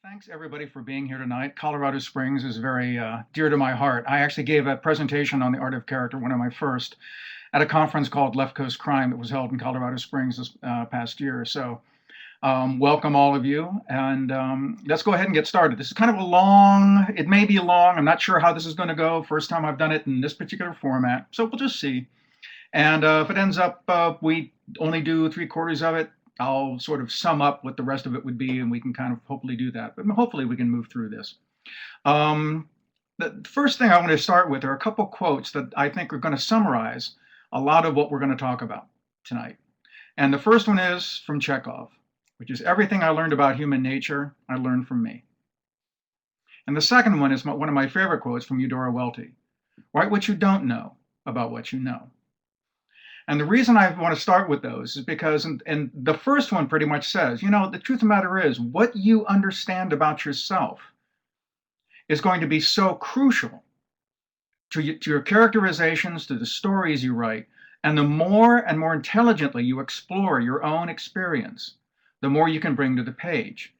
Thanks everybody for being here tonight. Colorado Springs is very dear to my heart. I actually gave a presentation on the art of character, one of my first, at a conference called Left Coast Crime that was held in Colorado Springs this past year. So welcome all of you, and let's go ahead and get started. This is kind of a long, it may be long, I'm not sure how this is going to go. First time I've done it in this particular format, so we'll just see. And if it ends up we only do 3/4 of it, I'll sort of sum up what the rest of it would be, and we can kind of hopefully do that. But hopefully we can move through this. The first thing I want to start with are a couple quotes that I think are going to summarize a lot of what we're going to talk about tonight. And the first one is from Chekhov, which is, "Everything I learned about human nature, I learned from me." And the second one is one of my favorite quotes from Eudora Welty: "Write what you don't know about what you know." And the reason I want to start with those is because, and the first one pretty much says, you know, the truth of the matter is, what you understand about yourself is going to be so crucial to your characterizations, to the stories you write. And the more and more intelligently you explore your own experience, the more you can bring to the page.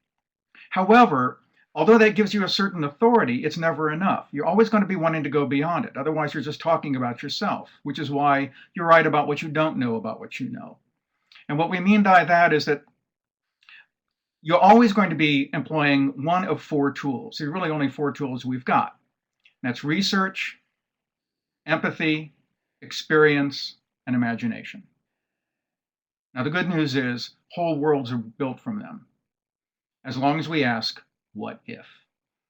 However, although that gives you a certain authority, it's never enough. You're always going to be wanting to go beyond it. Otherwise, you're just talking about yourself, which is why you write about what you don't know about what you know. And what we mean by that is that you're always going to be employing one of four tools. There's really only four tools we've got. That's research, empathy, experience, and imagination. Now, the good news is whole worlds are built from them, as long as we ask, what if?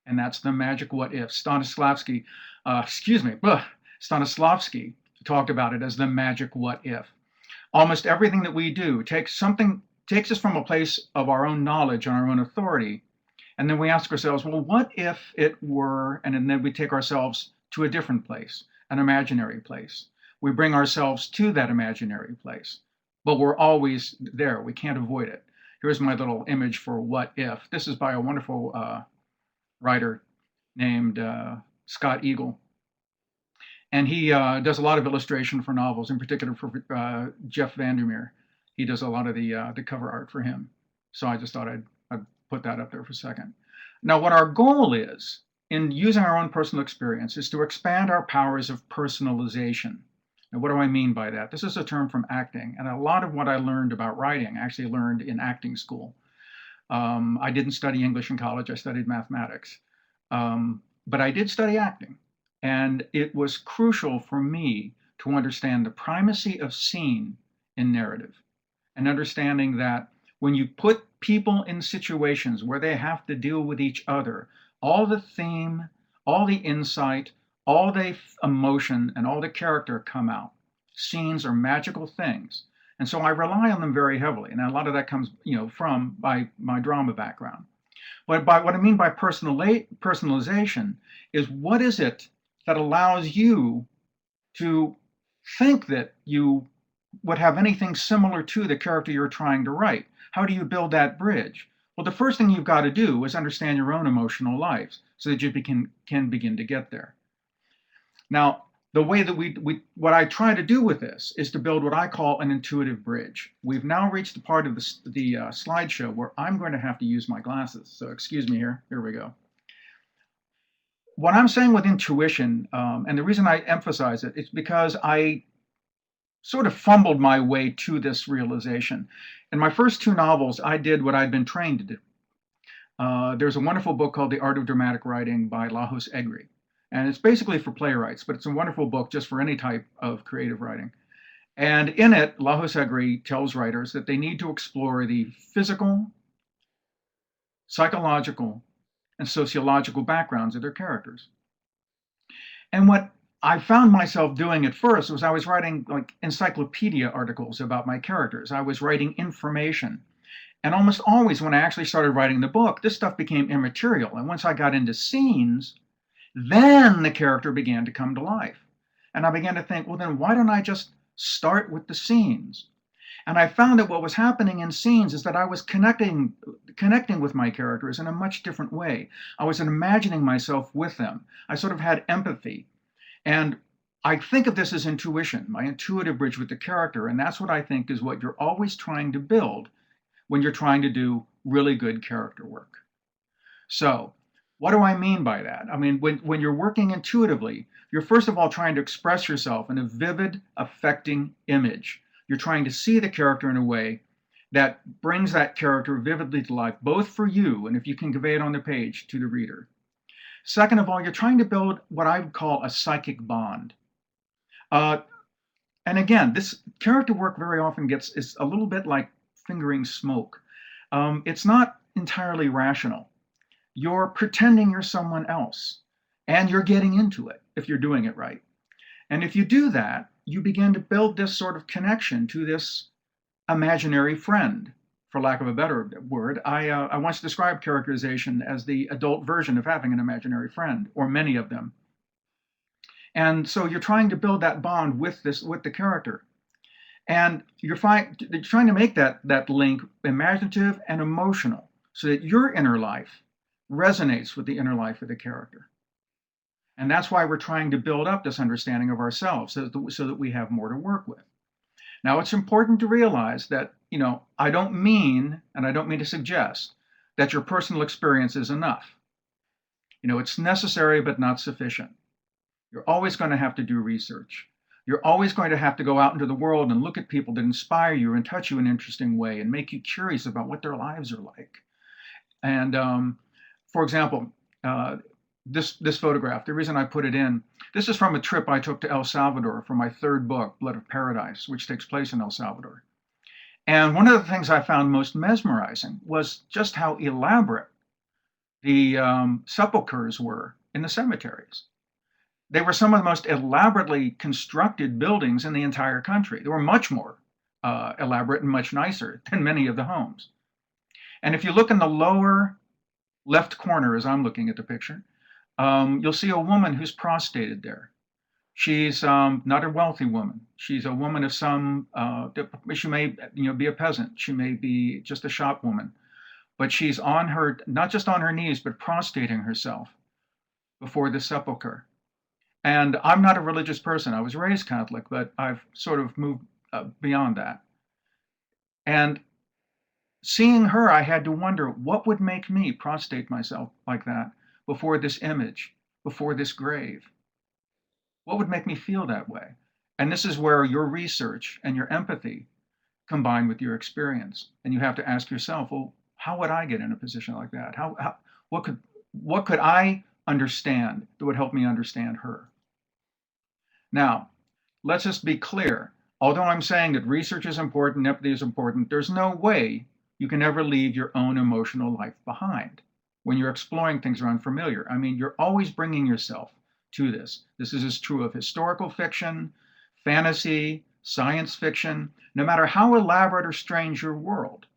And that's the magic what if. Stanislavski talked about it as the magic what if. Almost everything that we do takes us from a place of our own knowledge and our own authority, and then we ask ourselves, well, what if it were? And then we take ourselves to a different place, an imaginary place. We bring ourselves to that imaginary place, but we're always there. We can't avoid it. Here's my little image for what if. This is by a wonderful writer named Scott Eagle. And he does a lot of illustration for novels, in particular for Jeff Vandermeer. He does a lot of the cover art for him. So I just thought I'd put that up there for a second. Now, what our goal is in using our own personal experience is to expand our powers of personalization. Now, what do I mean by that? This is a term from acting, and a lot of what I learned about writing I actually learned in acting school. I didn't study English in college, I studied mathematics. But I did study acting, and it was crucial for me to understand the primacy of scene in narrative, and understanding that when you put people in situations where they have to deal with each other, all the theme, all the insight, all the emotion and all the character come out. Scenes are magical things. And so I rely on them very heavily. And a lot of that comes, from my drama background. But what I mean by personalization is, what is it that allows you to think that you would have anything similar to the character you're trying to write? How do you build that bridge? Well, the first thing you've got to do is understand your own emotional lives so that you can begin to get there. Now, the way that what I try to do with this is to build what I call an intuitive bridge. We've now reached the part of the slideshow where I'm going to have to use my glasses. So excuse me here. Here we go. What I'm saying with intuition, and the reason I emphasize it, is because I sort of fumbled my way to this realization. In my first two novels, I did what I'd been trained to do. There's a wonderful book called The Art of Dramatic Writing by Lajos Egri. And it's basically for playwrights, but it's a wonderful book just for any type of creative writing. And in it, Lajos Egri tells writers that they need to explore the physical, psychological, and sociological backgrounds of their characters. And what I found myself doing at first was I was writing like encyclopedia articles about my characters. I was writing information. And almost always when I actually started writing the book, this stuff became immaterial. And once I got into scenes, then the character began to come to life. And I began to think, well, then why don't I just start with the scenes? And I found that what was happening in scenes is that I was connecting with my characters in a much different way. I was imagining myself with them. I sort of had empathy. And I think of this as intuition, my intuitive bridge with the character. And that's what I think is what you're always trying to build when you're trying to do really good character work. So, what do I mean by that? I mean, when you're working intuitively, you're first of all trying to express yourself in a vivid, affecting image. You're trying to see the character in a way that brings that character vividly to life, both for you and if you can convey it on the page to the reader. Second of all, you're trying to build what I would call a psychic bond. Uh, and again, this character work very often is a little bit like fingering smoke. It's not entirely rational. You're pretending you're someone else, and you're getting into it if you're doing it right. And if you do that, you begin to build this sort of connection to this imaginary friend, for lack of a better word. I once described characterization as the adult version of having an imaginary friend, or many of them. And so you're trying to build that bond with the character. And you're trying to make that link imaginative and emotional so that your inner life resonates with the inner life of the character. And that's why we're trying to build up this understanding of ourselves so that we have more to work with. Now, it's important to realize that, I don't mean, and I don't mean to suggest, that your personal experience is enough. It's necessary but not sufficient. You're always going to have to do research. You're always going to have to go out into the world and look at people that inspire you and touch you in an interesting way and make you curious about what their lives are like. And for example, this photograph, the reason I put it in, this is from a trip I took to El Salvador for my third book, Blood of Paradise, which takes place in El Salvador. And one of the things I found most mesmerizing was just how elaborate the sepulchres were in the cemeteries. They were some of the most elaborately constructed buildings in the entire country. They were much more elaborate and much nicer than many of the homes. And if you look in the lower left corner, as I'm looking at the picture, you'll see a woman who's prostrated there. She's not a wealthy woman. She's a woman of some, she may be a peasant. She may be just a shop woman. But she's not just on her knees, but prostrating herself before the sepulcher. And I'm not a religious person. I was raised Catholic, but I've sort of moved beyond that. And seeing her, I had to wonder what would make me prostrate myself like that before this image, before this grave. What would make me feel that way? And this is where your research and your empathy combine with your experience. And you have to ask yourself, well, how would I get in a position like that? What could I understand that would help me understand her? Now, let's just be clear. Although I'm saying that research is important, empathy is important, there's no way you can ever leave your own emotional life behind when you're exploring things that are unfamiliar. I mean, you're always bringing yourself to this. This is as true of historical fiction, fantasy, science fiction. No matter how elaborate or strange your world,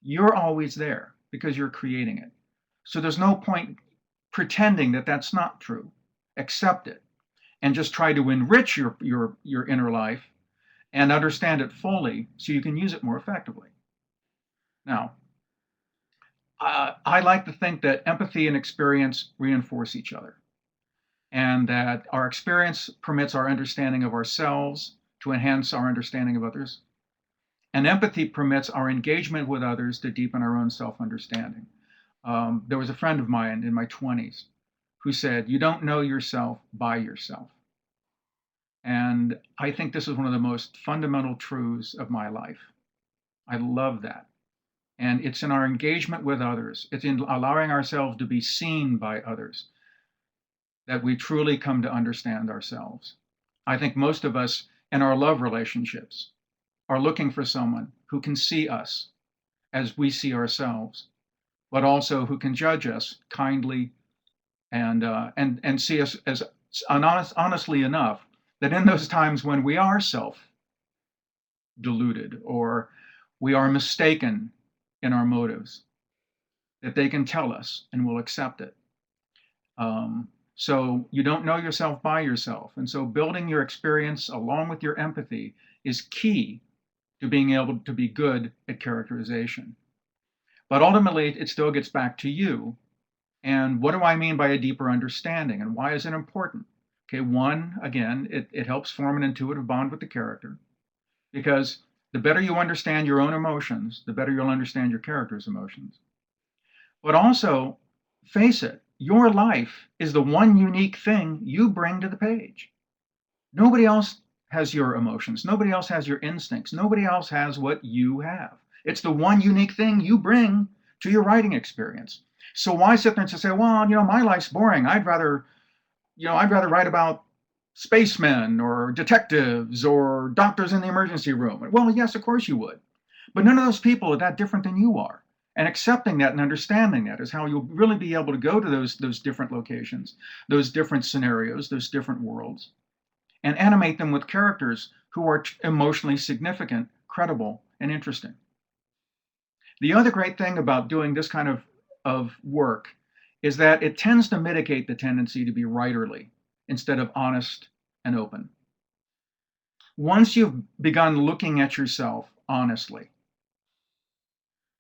you're always there because you're creating it. So there's no point pretending that that's not true. Accept it and just try to enrich your inner life and understand it fully so you can use it more effectively. Now, I like to think that empathy and experience reinforce each other, and that our experience permits our understanding of ourselves to enhance our understanding of others, and empathy permits our engagement with others to deepen our own self-understanding. There was a friend of mine in my 20s who said, "You don't know yourself by yourself." And I think this is one of the most fundamental truths of my life. I love that. And it's in our engagement with others, it's in allowing ourselves to be seen by others that we truly come to understand ourselves. I think most of us in our love relationships are looking for someone who can see us as we see ourselves, but also who can judge us kindly and see us as honestly enough that in those times when we are self-deluded or we are mistaken in our motives, that they can tell us and we'll accept it. So you don't know yourself by yourself. And so building your experience along with your empathy is key to being able to be good at characterization. But ultimately, it still gets back to you. And what do I mean by a deeper understanding? And why is it important? Okay, one, again, it helps form an intuitive bond with the character. Because the better you understand your own emotions, the better you'll understand your character's emotions. But also, face it, your life is the one unique thing you bring to the page. Nobody else has your emotions. Nobody else has your instincts. Nobody else has what you have. It's the one unique thing you bring to your writing experience. So why sit there and say, well, my life's boring. I'd rather write about spacemen or detectives or doctors in the emergency room. Well, yes, of course you would. But none of those people are that different than you are. And accepting that and understanding that is how you'll really be able to go to those different locations, those different scenarios, those different worlds, and animate them with characters who are emotionally significant, credible, and interesting. The other great thing about doing this kind of work is that it tends to mitigate the tendency to be writerly instead of honest and open. Once you've begun looking at yourself honestly,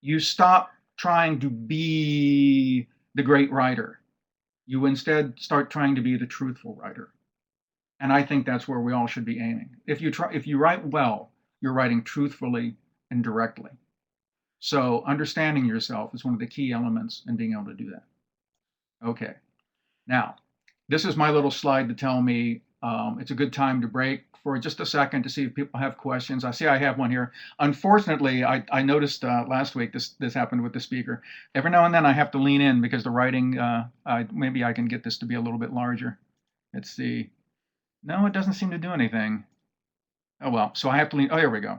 you stop trying to be the great writer. You instead start trying to be the truthful writer. And I think that's where we all should be aiming. If you write well, you're writing truthfully and directly. So understanding yourself is one of the key elements in being able to do that. Okay. Now, this is my little slide to tell me it's a good time to break for just a second to see if people have questions. I see I have one here. Unfortunately, I noticed last week this happened with the speaker. Every now and then I have to lean in because the writing, maybe I can get this to be a little bit larger. Let's see. No, it doesn't seem to do anything. Oh, well, so I have to lean. Oh, here we go.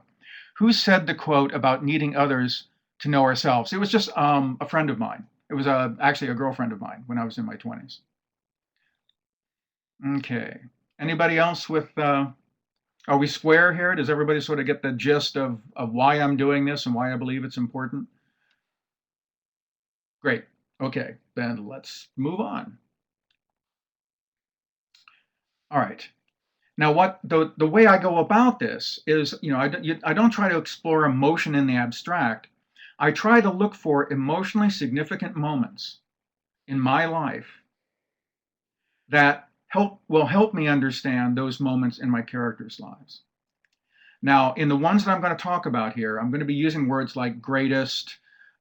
Who said the quote about needing others to know ourselves? It was just a friend of mine. It was actually a girlfriend of mine when I was in my 20s. Okay. Anybody else with, are we square here? Does everybody sort of get the gist of why I'm doing this and why I believe it's important? Great. Okay, then let's move on. All right. Now, what the way I go about this is, I don't try to explore emotion in the abstract. I try to look for emotionally significant moments in my life that will help me understand those moments in my characters' lives. Now, in the ones that I'm going to talk about here, I'm going to be using words like greatest,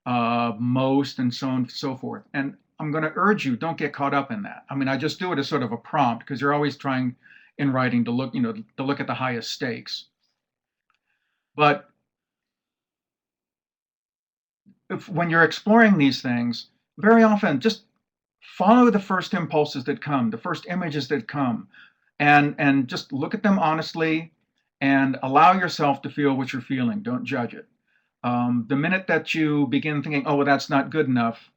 most, and so on and so forth. And I'm going to urge you, don't get caught up in that. I mean, I just do it as sort of a prompt because you're always trying in writing to look at the highest stakes. But when you're exploring these things, very often just follow the first impulses that come, the first images that come, and just look at them honestly and allow yourself to feel what you're feeling. Don't judge it. The minute that you begin thinking, oh, well, that's not good enough,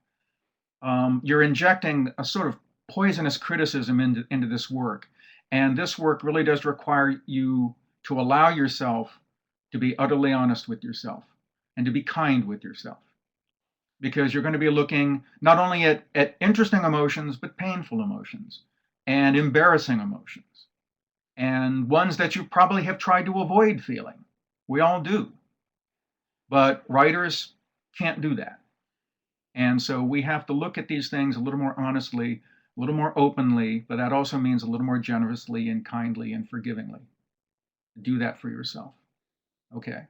you're injecting a sort of poisonous criticism into this work. And this work really does require you to allow yourself to be utterly honest with yourself and to be kind with yourself. Because you're going to be looking not only at interesting emotions, but painful emotions and embarrassing emotions and ones that you probably have tried to avoid feeling. We all do. But writers can't do that. And so we have to look at these things a little more honestly, a little more openly, but that also means a little more generously and kindly and forgivingly. Do that for yourself. Okay.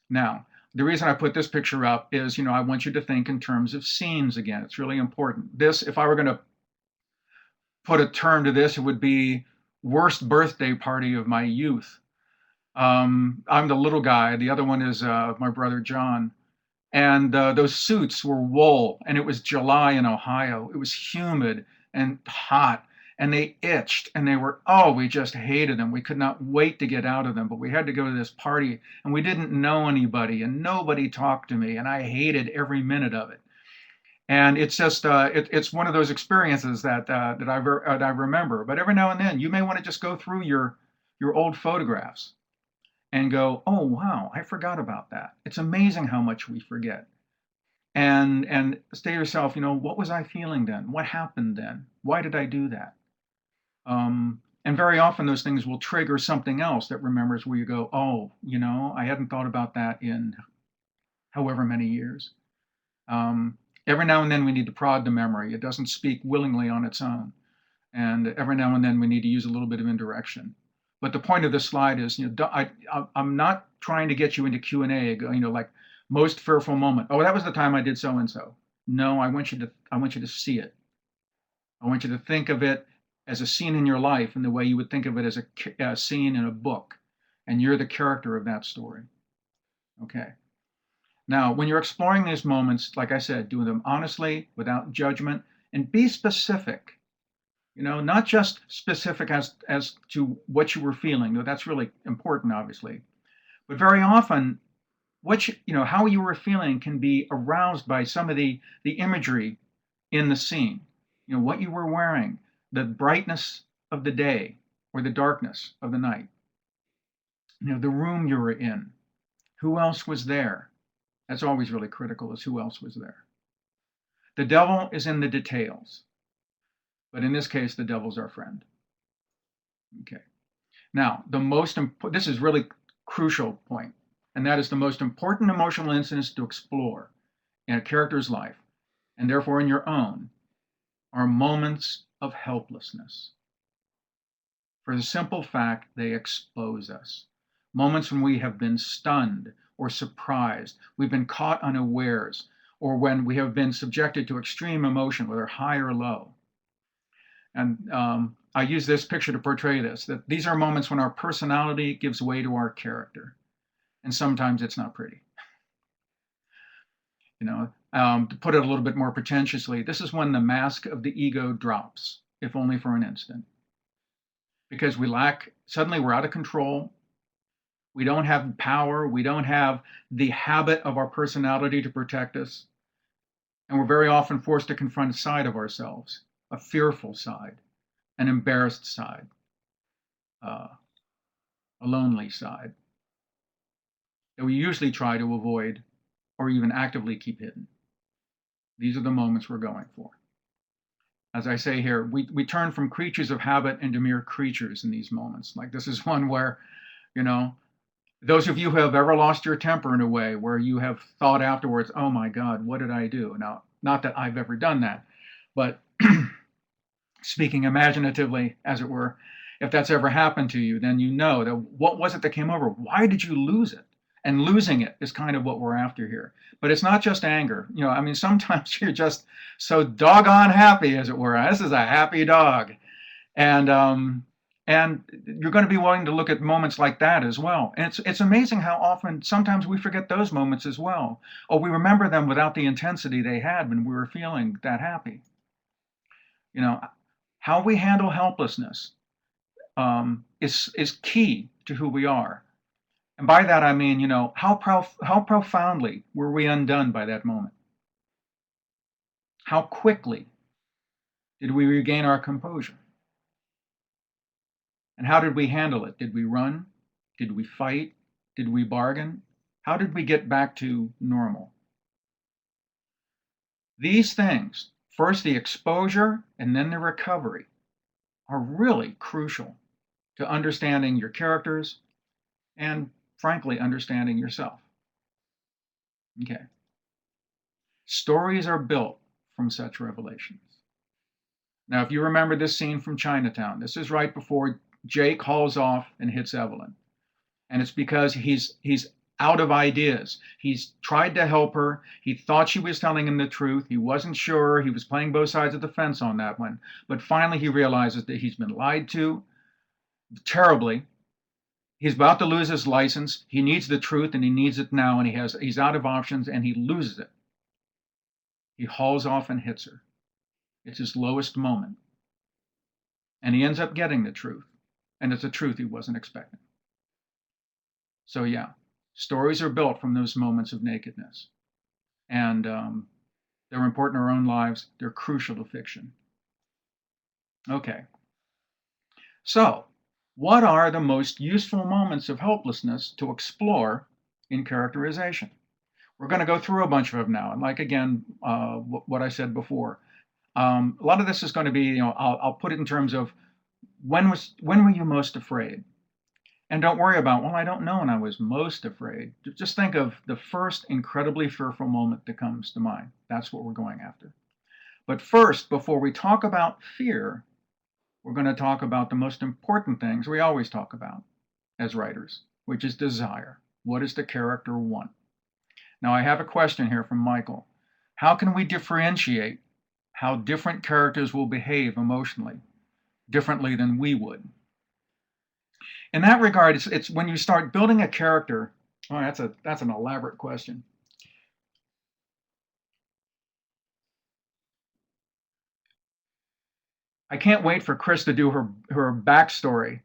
Now, the reason I put this picture up is, I want you to think in terms of scenes again. It's really important. This, if I were going to put a term to this, it would be worst birthday party of my youth. I'm the little guy. The other one is my brother John. And those suits were wool, and it was July in Ohio. It was humid and hot, and they itched, and we just hated them. We could not wait to get out of them, but we had to go to this party, and we didn't know anybody, and nobody talked to me, and I hated every minute of it. And it's just, it's one of those experiences that I remember. But every now and then, you may want to just go through your old photographs and go, oh, wow, I forgot about that. It's amazing how much we forget. And say to yourself, what was I feeling then? What happened then? Why did I do that? And very often those things will trigger something else that remembers where you go, oh, I hadn't thought about that in however many years. Every now and then we need to prod the memory. It doesn't speak willingly on its own. And every now and then we need to use a little bit of indirection. But the point of this slide is, I'm not trying to get you into Q&A, like most fearful moment. Oh, that was the time I did so-and-so. No, I want you to see it. I want you to think of it as a scene in your life in the way you would think of it as a scene in a book, and you're the character of that story. Okay. Now, when you're exploring these moments, like I said, do them honestly, without judgment, and be specific. Not just specific as to what you were feeling, though that's really important, obviously. But very often, how you were feeling can be aroused by some of the imagery in the scene. What you were wearing, the brightness of the day or the darkness of the night. The room you were in, who else was there. That's always really critical, is who else was there. The devil is in the details, but in this case, the devil's our friend. Okay. Now, this is really crucial point, and that is the most important emotional incidents to explore in a character's life, and therefore in your own, are moments of helplessness. For the simple fact they expose us. Moments when we have been stunned or surprised, we've been caught unawares, or when we have been subjected to extreme emotion, whether high or low. And I use this picture to portray this, that these are moments when our personality gives way to our character. And sometimes it's not pretty. To put it a little bit more pretentiously, this is when the mask of the ego drops, if only for an instant. Because suddenly we're out of control. We don't have power. We don't have the habit of our personality to protect us. And we're very often forced to confront a side of ourselves, a fearful side, an embarrassed side, a lonely side that we usually try to avoid or even actively keep hidden. These are the moments we're going for. As I say here, we turn from creatures of habit into mere creatures in these moments. Like this is one where, those of you who have ever lost your temper in a way where you have thought afterwards, oh my God, what did I do? Now, not that I've ever done that, but speaking imaginatively, as it were, if that's ever happened to you, then you know that what was it that came over? Why did you lose it? And losing it is kind of what we're after here. But it's not just anger. Sometimes you're just so doggone happy, as it were. This is a happy dog. And you're going to be willing to look at moments like that as well. And it's amazing how often, sometimes we forget those moments as well. Or we remember them without the intensity they had when we were feeling that happy. How we handle helplessness is key to who we are. And by that I mean, how profoundly were we undone by that moment? How quickly did we regain our composure? And how did we handle it? Did we run? Did we fight? Did we bargain? How did we get back to normal? These things, first the exposure and then the recovery, are really crucial to understanding your characters and, frankly, understanding yourself. Okay. Stories are built from such revelations. Now, if you remember this scene from Chinatown, this is right before Jake hauls off and hits Evelyn. And it's because he's out of ideas. He's tried to help her. He thought she was telling him the truth. He wasn't sure. He was playing both sides of the fence on that one. But finally he realizes that he's been lied to terribly. He's about to lose his license. He needs the truth, and he needs it now, and he's out of options, and he loses it. He hauls off and hits her. It's his lowest moment. And he ends up getting the truth. And it's a truth he wasn't expecting. So yeah, stories are built from those moments of nakedness. And they're important in our own lives. They're crucial to fiction. Okay. So, what are the most useful moments of helplessness to explore in characterization? We're going to go through a bunch of them now. And like, again, what I said before, a lot of this is going to be, I'll put it in terms of when were you most afraid? And don't worry about, well, I don't know when I was most afraid. Just think of the first incredibly fearful moment that comes to mind. That's what we're going after. But first, before we talk about fear, we're going to talk about the most important things we always talk about as writers, which is desire. What does the character want? Now, I have a question here from Michael. How can we differentiate how different characters will behave emotionally differently than we would? In that regard, it's when you start building a character. Oh, that's an elaborate question. I can't wait for Chris to do her backstory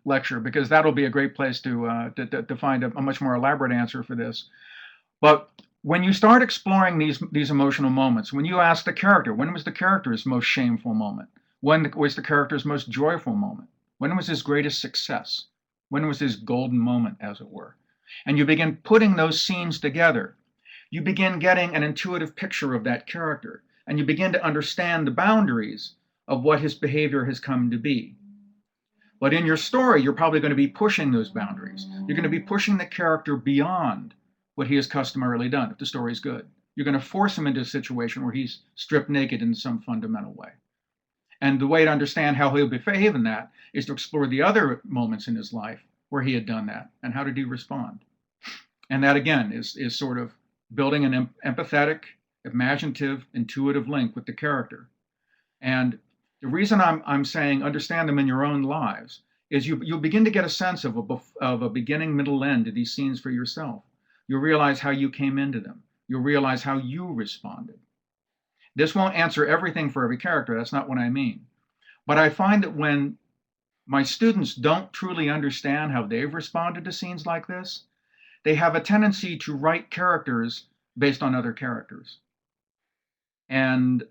lecture, because that'll be a great place to find a much more elaborate answer for this. But when you start exploring these emotional moments, when you ask the character, when was the character's most shameful moment? When was the character's most joyful moment? When was his greatest success? When was his golden moment, as it were? And you begin putting those scenes together. You begin getting an intuitive picture of that character, and you begin to understand the boundaries of what his behavior has come to be. But in your story, you're probably going to be pushing those boundaries. You're going to be pushing the character beyond what he has customarily done, if the story is good. You're going to force him into a situation where he's stripped naked in some fundamental way. And the way to understand how he'll behave in that is to explore the other moments in his life where he had done that, and how did he respond. And that, again, is sort of building an empathetic, imaginative, intuitive link with the character. And the reason I'm saying understand them in your own lives is you'll begin to get a sense of a beginning, middle, end to these scenes for yourself. You'll realize how you came into them. You'll realize how you responded. This won't answer everything for every character. That's not what I mean. But I find that when my students don't truly understand how they've responded to scenes like this, they have a tendency to write characters based on other characters. And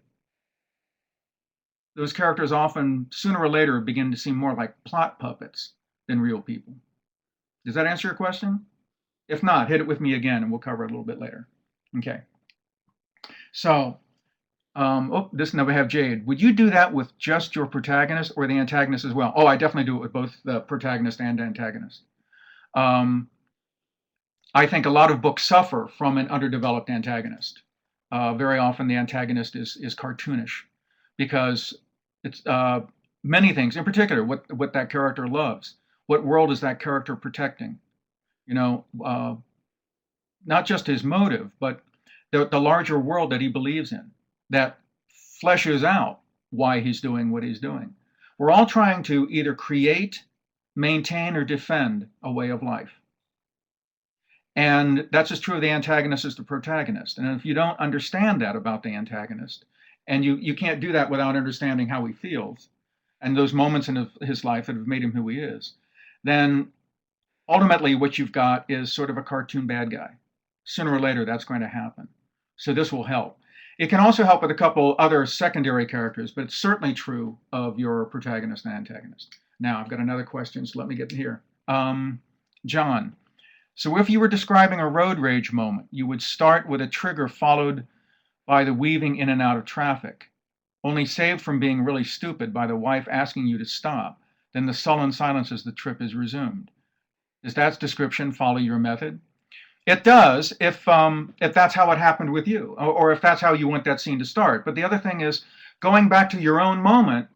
those characters often, sooner or later, begin to seem more like plot puppets than real people. Does that answer your question? If not, hit it with me again, and we'll cover it a little bit later. Okay. So, this now we have Jade. Would you do that with just your protagonist or the antagonist as well? Oh, I definitely do it with both the protagonist and antagonist. I think a lot of books suffer from an underdeveloped antagonist. Very often the antagonist is cartoonish, because it's many things, in particular, what that character loves. What world is that character protecting? You know, not just his motive, but the larger world that he believes in, that fleshes out why he's doing what he's doing. We're all trying to either create, maintain, or defend a way of life. And that's as true of the antagonist as the protagonist. And if you don't understand that about the antagonist, and you can't do that without understanding how he feels and those moments in his life that have made him who he is, then ultimately what you've got is sort of a cartoon bad guy. Sooner or later, that's going to happen. So this will help. It can also help with a couple other secondary characters, but it's certainly true of your protagonist and antagonist. Now, I've got another question, so let me get here. John, so if you were describing a road rage moment, you would start with a trigger followed by the weaving in and out of traffic, only saved from being really stupid by the wife asking you to stop. Then the sullen silence as the trip is resumed. Does that description follow your method? It does, if that's how it happened with you, or if that's how you want that scene to start. But the other thing is, going back to your own moment,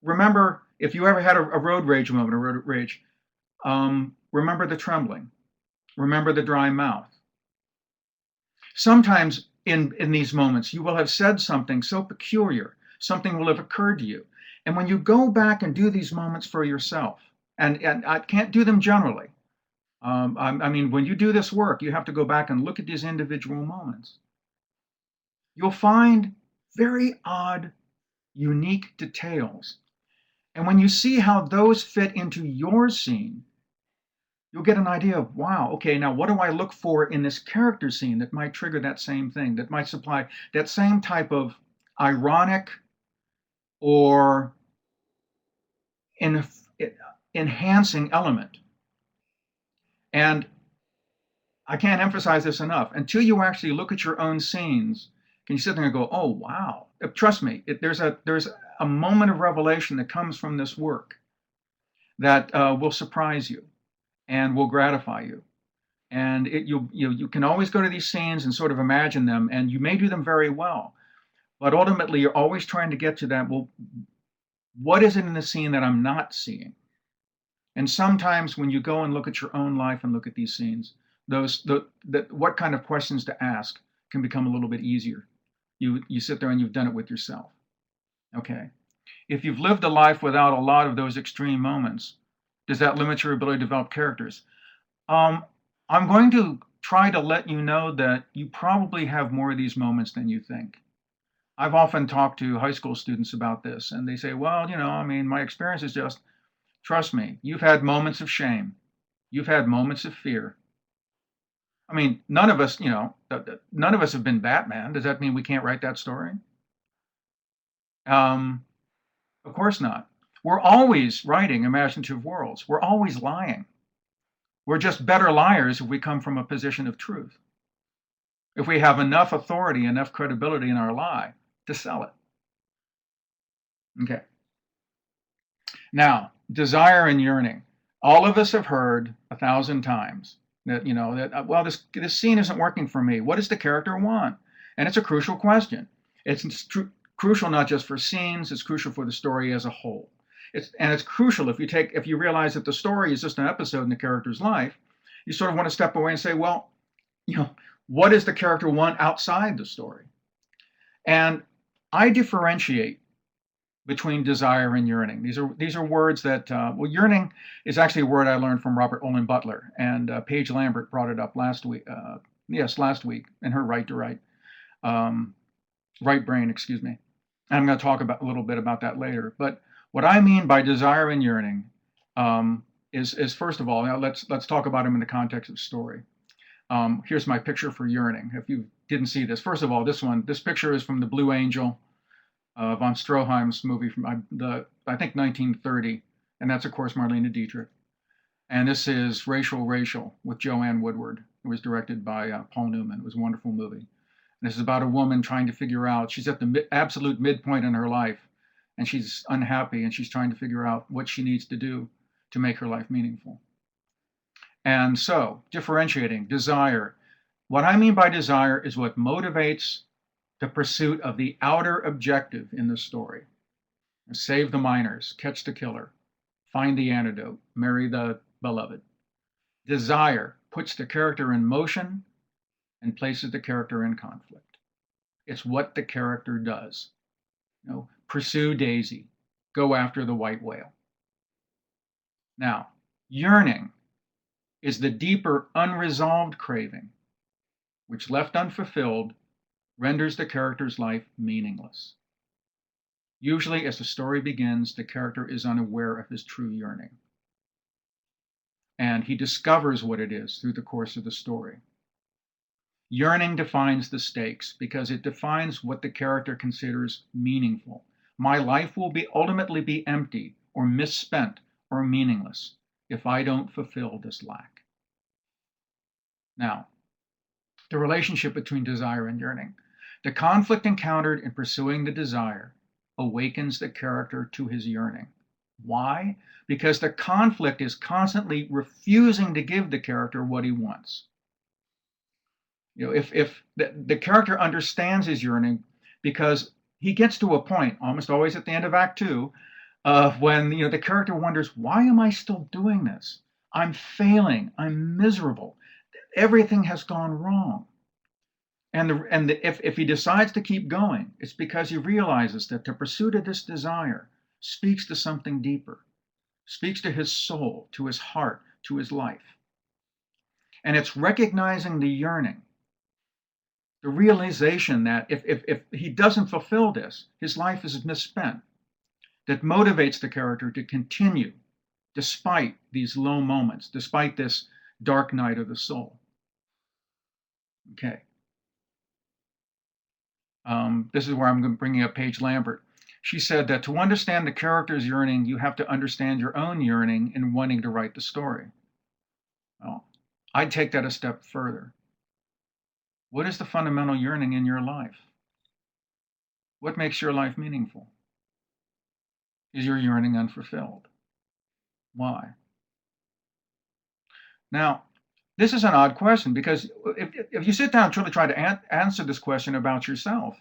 remember, if you ever had a road rage moment, a road rage, remember the trembling. Remember the dry mouth. Sometimes in these moments, you will have said something so peculiar, something will have occurred to you. And when you go back and do these moments for yourself, and I can't do them generally. I mean, when you do this work, you have to go back and look at these individual moments. You'll find very odd, unique details. And when you see how those fit into your scene, you'll get an idea of, wow, okay, now what do I look for in this character scene that might trigger that same thing, that might supply that same type of ironic or enhancing element. And I can't emphasize this enough. Until you actually look at your own scenes, can you sit there and go, oh, wow. Trust me, there's a moment of revelation that comes from this work that will surprise you and will gratify you. And you can always go to these scenes and sort of imagine them, and you may do them very well. But ultimately, you're always trying to get to that, well, what is it in the scene that I'm not seeing? And sometimes when you go and look at your own life and look at these scenes, what kind of questions to ask can become a little bit easier. You sit there and you've done it with yourself. Okay. If you've lived a life without a lot of those extreme moments, does that limit your ability to develop characters? I'm going to try to let you know that you probably have more of these moments than you think. I've often talked to high school students about this, and they say, well, I mean, my experience is just, trust me, you've had moments of shame. You've had moments of fear. I mean, none of us, none of us have been Batman. Does that mean we can't write that story? Of course not. We're always writing imaginative worlds. We're always lying. We're just better liars if we come from a position of truth. If we have enough authority, enough credibility in our lie to sell it. Okay. Now, desire and yearning. All of us have heard 1,000 times that, well, this scene isn't working for me. What does the character want? And it's a crucial question. It's crucial not just for scenes, it's crucial for the story as a whole. It's crucial if you realize that the story is just an episode in the character's life, you sort of want to step away and say, well, what does the character want outside the story? And I differentiate between desire and yearning. These are words that, yearning is actually a word I learned from Robert Olin Butler, and Paige Lambert brought it up last week in her Right to Write, Right Brain, excuse me. And I'm going to talk a little bit about that later. But what I mean by desire and yearning is first of all, now let's talk about them in the context of story. Here's my picture for yearning. If you didn't see this, first of all, this picture is from the Blue Angel, von Stroheim's movie from I think 1930, and that's of course Marlene Dietrich. And this is Racial with Joanne Woodward. It was directed by Paul Newman. It was a wonderful movie. And this is about a woman trying to figure out, she's at the absolute midpoint in her life, and she's unhappy, and she's trying to figure out what she needs to do to make her life meaningful. And so, differentiating desire. What I mean by desire is what motivates the pursuit of the outer objective in the story. Save the miners, catch the killer, find the antidote, marry the beloved. Desire puts the character in motion and places the character in conflict. It's what the character does. Pursue Daisy, go after the white whale. Now, yearning is the deeper unresolved craving, which left unfulfilled renders the character's life meaningless. Usually, as the story begins, the character is unaware of his true yearning. And he discovers what it is through the course of the story. Yearning defines the stakes because it defines what the character considers meaningful. My life will ultimately be empty or misspent or meaningless if I don't fulfill this lack. Now, the relationship between desire and yearning. The conflict encountered in pursuing the desire awakens the character to his yearning. Why? Because the conflict is constantly refusing to give the character what he wants. If the character understands his yearning, because he gets to a point, almost always at the end of Act 2, when the character wonders, why am I still doing this? I'm failing. I'm miserable. Everything has gone wrong. And if he decides to keep going, it's because he realizes that the pursuit of this desire speaks to something deeper, speaks to his soul, to his heart, to his life. And it's recognizing the yearning, the realization that if he doesn't fulfill this, his life is misspent, that motivates the character to continue despite these low moments, despite this dark night of the soul. Okay. This is where I'm bringing up Paige Lambert. She said that to understand the character's yearning, you have to understand your own yearning in wanting to write the story. Well, I'd take that a step further. What is the fundamental yearning in your life? What makes your life meaningful? Is your yearning unfulfilled? Why? Now, this is an odd question because if you sit down and truly try to answer this question about yourself,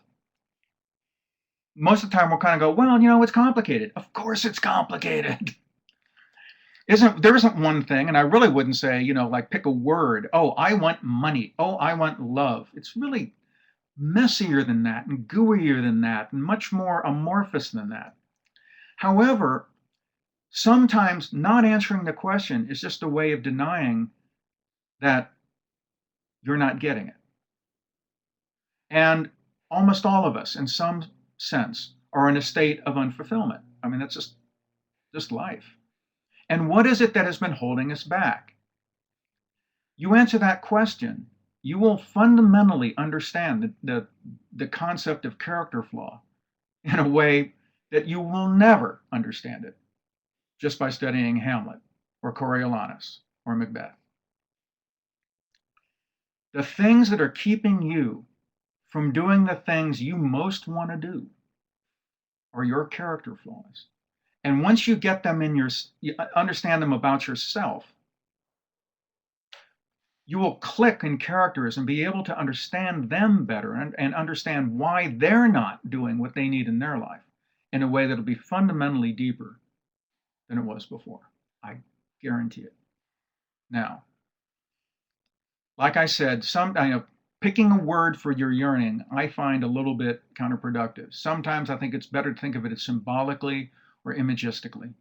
most of the time we'll kind of go, well, it's complicated. Of course it's complicated. There isn't one thing, and I really wouldn't say, like pick a word. Oh, I want money. Oh, I want love. It's really messier than that and gooier than that and much more amorphous than that. However, sometimes not answering the question is just a way of denying that you're not getting it. And almost all of us, in some sense, are in a state of unfulfillment. I mean, that's just life. And what is it that has been holding us back? You answer that question, you will fundamentally understand the concept of character flaw in a way that you will never understand it just by studying Hamlet or Coriolanus or Macbeth. The things that are keeping you from doing the things you most want to do are your character flaws. And once you get them you understand them about yourself, you will click in characters and be able to understand them better and understand why they're not doing what they need in their life in a way that'll be fundamentally deeper than it was before. I guarantee it. Now, like I said, picking a word for your yearning, I find a little bit counterproductive. Sometimes I think it's better to think of it as symbolically or imagistically.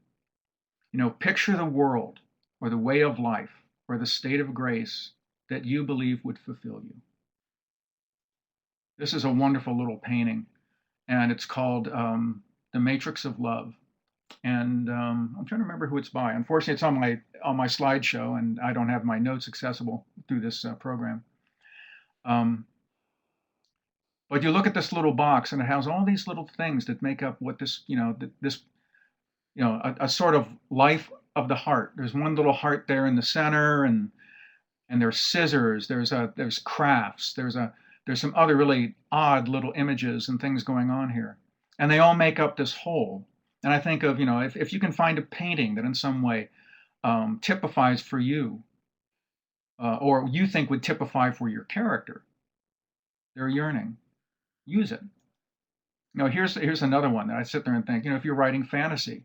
Picture the world or the way of life or the state of grace that you believe would fulfill you. This is a wonderful little painting, and it's called The Matrix of Love. And I'm trying to remember who it's by. Unfortunately, it's on my slideshow, and I don't have my notes accessible through this program. But you look at this little box, and it has all these little things that make up what this, a sort of life of the heart. There's one little heart there in the center, and there's scissors. There's crafts. There's some other really odd little images and things going on here, and they all make up this whole. And I think of, if you can find a painting that in some way typifies for you, or you think would typify for your character, their yearning, use it. Here's another one that I sit there and think, if you're writing fantasy,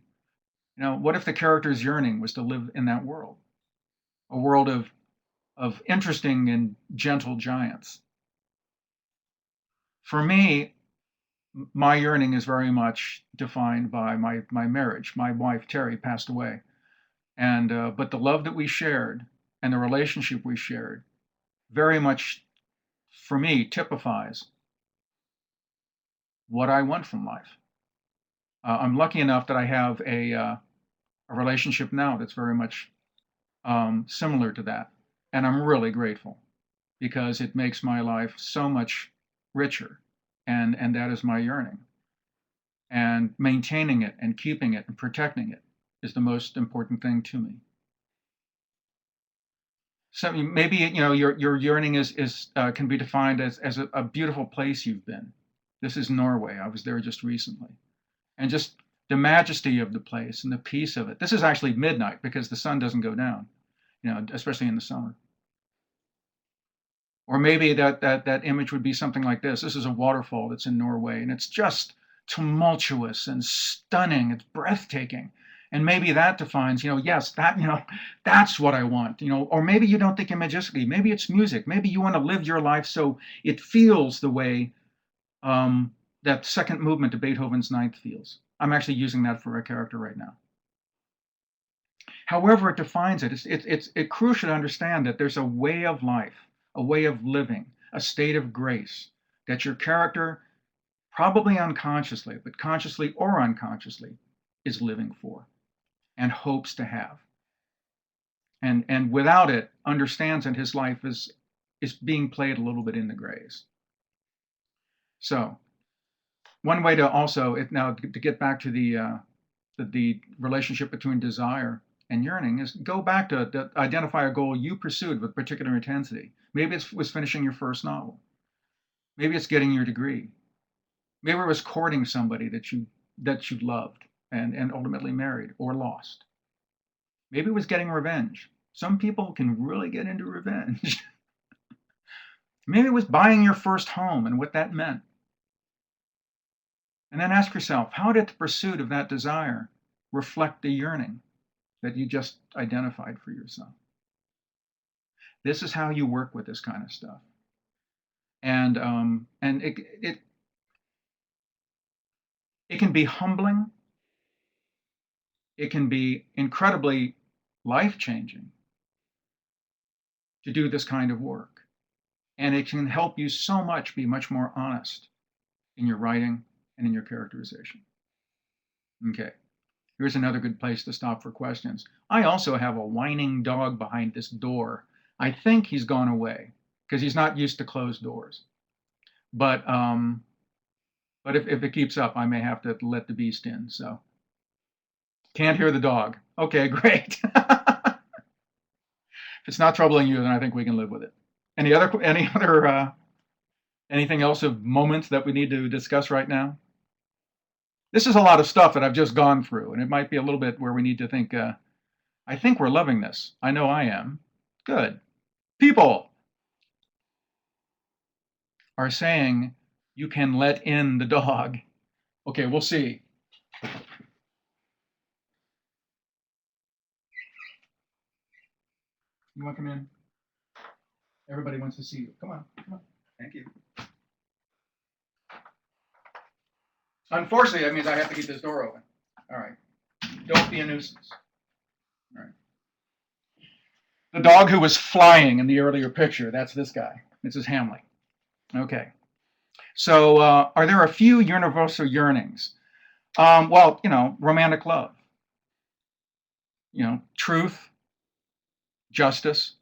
what if the character's yearning was to live in that world, a world of interesting and gentle giants? For me, my yearning is very much defined by my marriage. My wife, Terry, passed away. But the love that we shared and the relationship we shared very much, for me, typifies what I want from life. I'm lucky enough that I have a relationship now that's very much similar to that. And I'm really grateful because it makes my life so much richer. And that is my yearning. And maintaining it and keeping it and protecting it is the most important thing to me. So maybe your yearning can be defined as a beautiful place you've been. This is Norway. I was there just recently, and just the majesty of the place and the peace of it. This is actually midnight because the sun doesn't go down, especially in the summer. Or maybe that image would be something like this. This is a waterfall that's in Norway, and it's just tumultuous and stunning. It's breathtaking. And maybe that defines, yes, that's what I want, or maybe you don't think imagistically. Maybe it's music. Maybe you want to live your life so it feels the way that second movement of Beethoven's Ninth feels. I'm actually using that for a character right now. However it defines it, it's crucial to understand that there's a way of life, a way of living, a state of grace that your character, probably unconsciously, but consciously or unconsciously, is living for and hopes to have. And without it, understands that his life is being played a little bit in the grays. So one way to also, to get back to the relationship between desire and yearning, is go back to identify a goal you pursued with particular intensity. Maybe it was finishing your first novel. Maybe it's getting your degree. Maybe it was courting somebody that you loved and ultimately married or lost. Maybe it was getting revenge. Some people can really get into revenge. Maybe it was buying your first home and what that meant. And then ask yourself, how did the pursuit of that desire reflect the yearning? that you just identified for yourself. This is how you work with this kind of stuff. And it can be humbling. It can be incredibly life-changing to do this kind of work. And it can help you so much be much more honest in your writing and in your characterization. Okay, here's another good place to stop for questions. I also have a whining dog behind this door. I think he's gone away because he's not used to closed doors. But if it keeps up, I may have to let the beast in. So can't hear the dog. Okay, great. If it's not troubling you, then I think we can live with it. Anything else of moments that we need to discuss right now? This is a lot of stuff that I've just gone through, and it might be a little bit where we need to think, I think we're loving this. I know I am. Good. People are saying you can let in the dog. Okay, we'll see. You want to come in? Everybody wants to see you. Come on, come on. Thank you. Unfortunately, that means I have to keep this door open. All right. Don't be a nuisance. All right. The dog who was flying in the earlier picture, that's this guy. This is Hamlet. Okay. So are there a few universal yearnings? Well, romantic love. Truth, justice.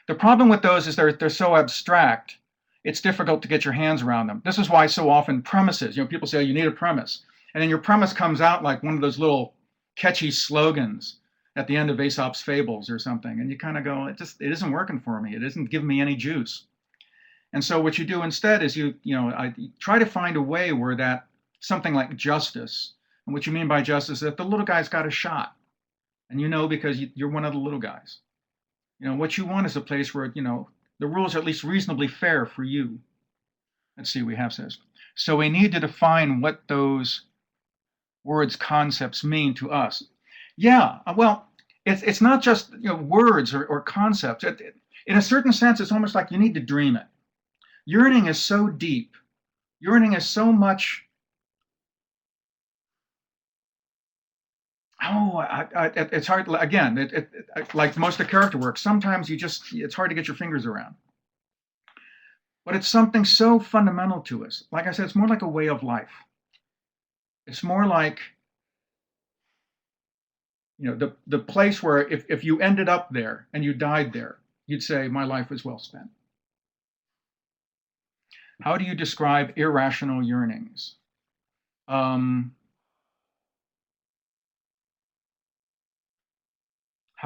The problem with those is they're so abstract, it's difficult to get your hands around them. This is why so often premises, people say, oh, you need a premise. And then your premise comes out like one of those little catchy slogans at the end of Aesop's Fables or something. And you kind of go, it isn't working for me. It isn't giving me any juice. And so what you do instead is I try to find a way where that something like justice, and what you mean by justice is that the little guy's got a shot. And because you're one of the little guys. What you want is a place where, the rules are at least reasonably fair for you. Let's see, we have says. So we need to define what those words, concepts mean to us. Yeah, well, it's not just words or concepts. In a certain sense, it's almost like you need to dream it. Yearning is so deep. Yearning is so much. It's hard. Again, like most of character work, sometimes it's hard to get your fingers around. But it's something so fundamental to us. Like I said, it's more like a way of life. It's more like, the place where if you ended up there and you died there, you'd say, my life was well spent. How do you describe irrational yearnings? How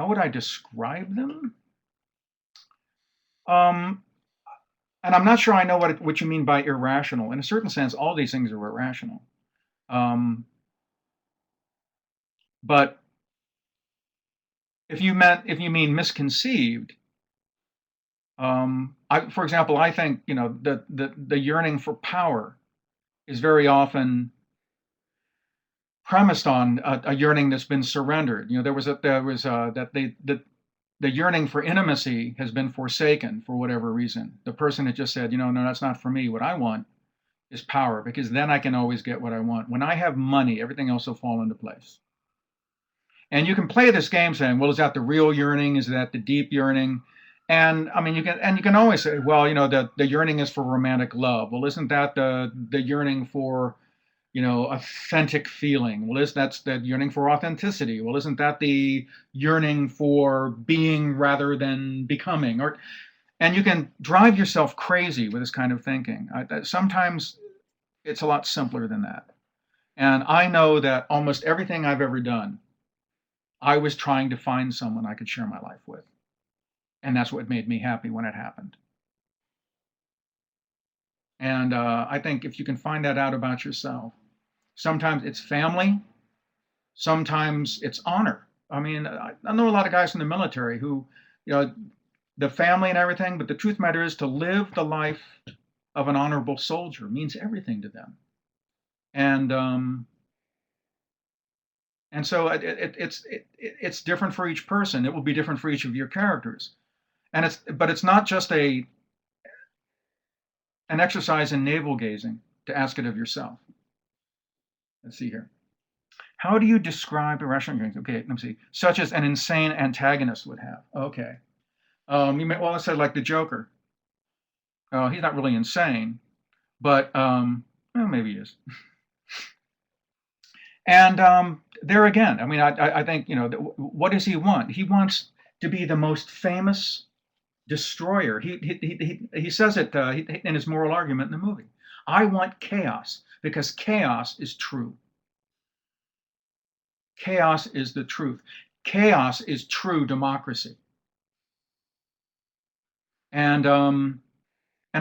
would I describe them? And I'm not sure I know what you mean by irrational. In a certain sense, all these things are irrational. But if you mean misconceived, for example, I think the yearning for power is very often premised on a yearning that's been surrendered. The yearning for intimacy has been forsaken for whatever reason. The person had just said, no, that's not for me. What I want is power, because then I can always get what I want. When I have money, everything else will fall into place. And you can play this game saying, well, is that the real yearning? Is that the deep yearning? And I mean, you can always say, well, the yearning is for romantic love. Well, isn't that the yearning for, authentic feeling? Well, that's the yearning for authenticity. Well, isn't that the yearning for being rather than becoming? And you can drive yourself crazy with this kind of thinking. Sometimes it's a lot simpler than that. And I know that almost everything I've ever done, I was trying to find someone I could share my life with. And that's what made me happy when it happened. And I think if you can find that out about yourself, sometimes it's family, sometimes it's honor. I mean, I know a lot of guys in the military who, the family and everything, but the truth matter is to live the life of an honorable soldier means everything to them. And And so it's different for each person. It will be different for each of your characters. And it's not just an exercise in navel gazing to ask it of yourself. Let's see here. How do you describe irrational yearnings? Okay, let me see. Such as an insane antagonist would have. Okay. You may, well, I said like the Joker. He's not really insane, but well, maybe he is. And there again, I mean, I think, what does he want? He wants to be the most famous destroyer. He says it in his moral argument in the movie. I want chaos because chaos is true. Chaos is the truth. Chaos is true democracy. And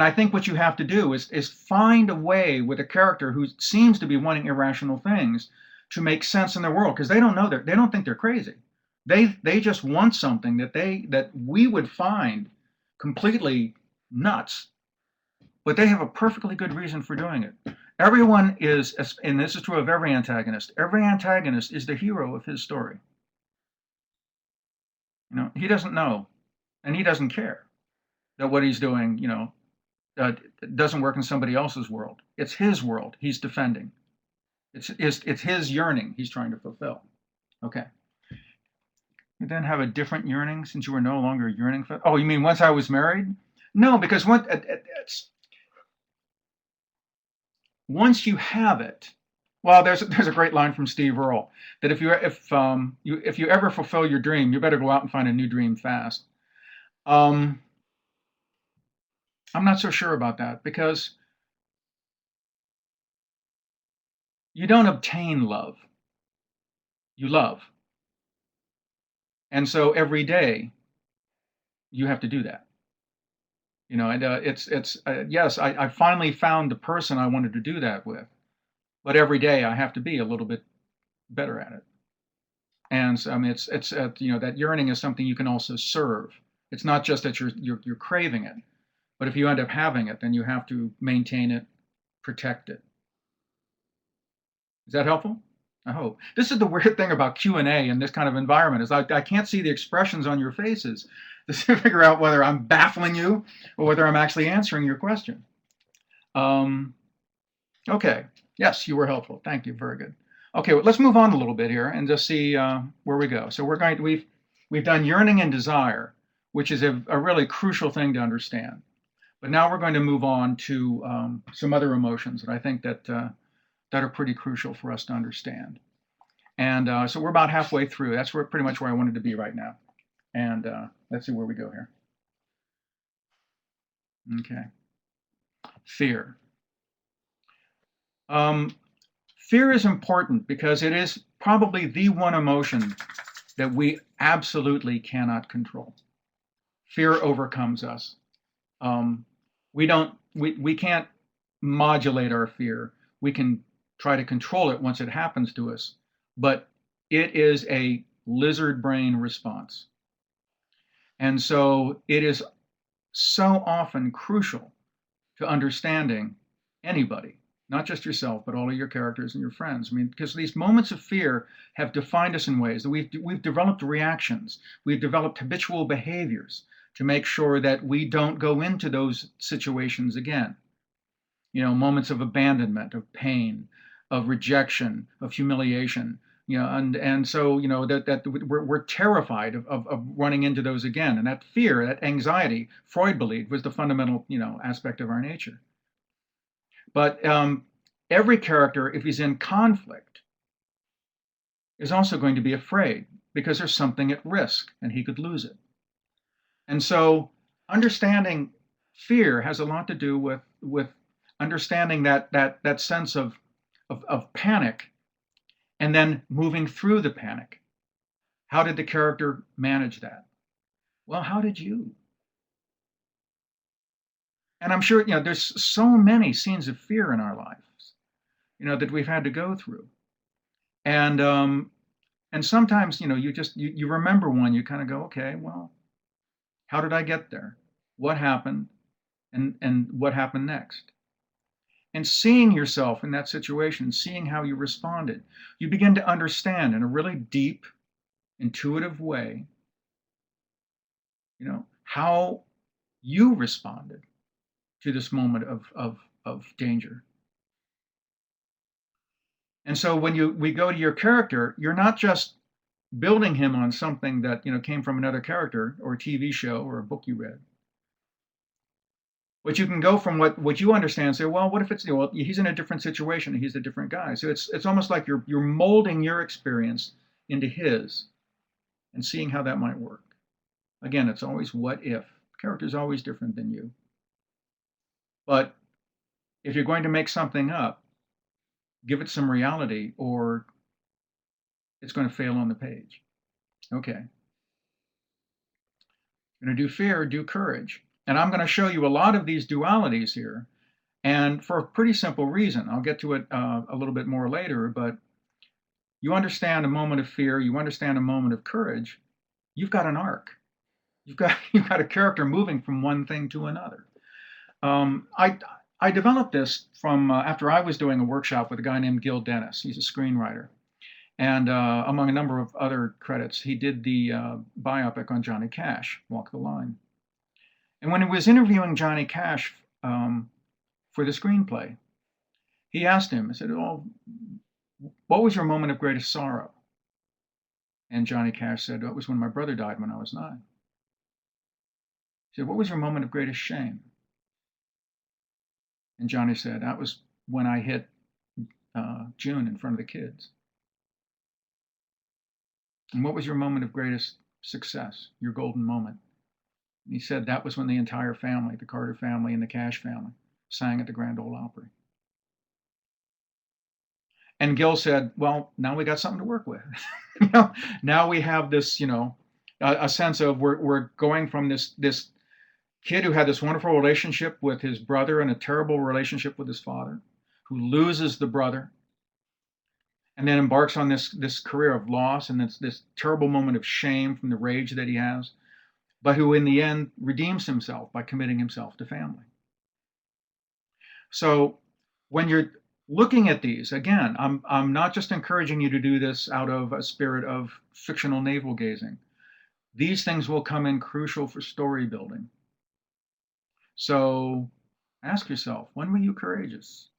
I think what you have to do is find a way with a character who seems to be wanting irrational things to make sense in their world, because they don't think they're crazy. They just want something that we would find completely nuts, but they have a perfectly good reason for doing it. Everyone is, and this is true of every antagonist is the hero of his story. He doesn't know, and he doesn't care that what he's doing, doesn't work in somebody else's world. It's his world he's defending. It's his yearning he's trying to fulfill. Okay. You then have a different yearning since you were no longer yearning for. Oh, you mean once I was married? No, because once you have it, well, there's a great line from Steve Earle that if you ever fulfill your dream, you better go out and find a new dream fast. I'm not so sure about that, because you don't obtain love. You love. And so every day you have to do that. And yes, I finally found the person I wanted to do that with, but every day I have to be a little bit better at it. And so, I mean, it's that yearning is something you can also serve. It's not just that you're craving it, but if you end up having it, then you have to maintain it, protect it. Is that helpful? I hope. This is the weird thing about Q&A in this kind of environment, is I can't see the expressions on your faces to figure out whether I'm baffling you or whether I'm actually answering your question. Okay. Yes, you were helpful. Thank you. Very good. Okay, well, let's move on a little bit here and just see where we go. So we've done yearning and desire, which is a really crucial thing to understand. But now we're going to move on to some other emotions that I think that are pretty crucial for us to understand. And so we're about halfway through. That's pretty much where I wanted to be right now. And let's see where we go here. Okay. Fear. Fear is important because it is probably the one emotion that we absolutely cannot control. Fear overcomes us. We can't modulate our fear. We can try to control it once it happens to us, but it is a lizard brain response. And so it is so often crucial to understanding anybody, not just yourself, but all of your characters and your friends. I mean, because these moments of fear have defined us in ways that we've developed reactions, we've developed habitual behaviors to make sure that we don't go into those situations again. Moments of abandonment, of pain, of rejection, of humiliation, and so that we're terrified of running into those again. And that fear, that anxiety, Freud believed was the fundamental aspect of our nature. But every character, if he's in conflict, is also going to be afraid because there's something at risk and he could lose it. And so understanding fear has a lot to do with understanding that sense of panic and then moving through the panic. How did the character manage that? Well, how did you? And I'm sure, there's so many scenes of fear in our lives, that we've had to go through. And sometimes, you remember one, you kind of go, okay, well, how did I get there? What happened? And what happened next? And seeing yourself in that situation, seeing how you responded, you begin to understand in a really deep, intuitive way, how you responded to this moment of danger. And so when we go to your character, you're not just building him on something that came from another character or a TV show or a book you read. But you can go from what you understand and say, well, what if it's he's in a different situation and he's a different guy. So it's almost like you're molding your experience into his and seeing how that might work. Again, it's always what if. The character is always different than you. But if you're going to make something up, give it some reality or it's going to fail on the page. Okay. You're going to do fear, do courage. And I'm going to show you a lot of these dualities here. And for a pretty simple reason. I'll get to it a little bit more later, but you understand a moment of fear, you understand a moment of courage, you've got an arc. You've got a character moving from one thing to another. I developed this from after I was doing a workshop with a guy named Gil Dennis. He's a screenwriter. And among a number of other credits, he did the biopic on Johnny Cash, Walk the Line. And when he was interviewing Johnny Cash for the screenplay, he asked him, he said, "Oh, what was your moment of greatest sorrow?" And Johnny Cash said, "Oh, it was when my brother died when I was 9. He said, "What was your moment of greatest shame?" And Johnny said, "That was when I hit June in front of the kids." "And what was your moment of greatest success, your golden moment?" And he said, "That was when the entire family, the Carter family and the Cash family, sang at the Grand Ole Opry." And Gil said, "Well, now we got something to work with." Now we have this, a sense of we're going from this kid who had this wonderful relationship with his brother and a terrible relationship with his father, who loses the brother, and then embarks on this career of loss and this terrible moment of shame from the rage that he has, but who in the end redeems himself by committing himself to family. So when you're looking at these, again, I'm not just encouraging you to do this out of a spirit of fictional navel gazing. These things will come in crucial for story building. So ask yourself, when were you courageous?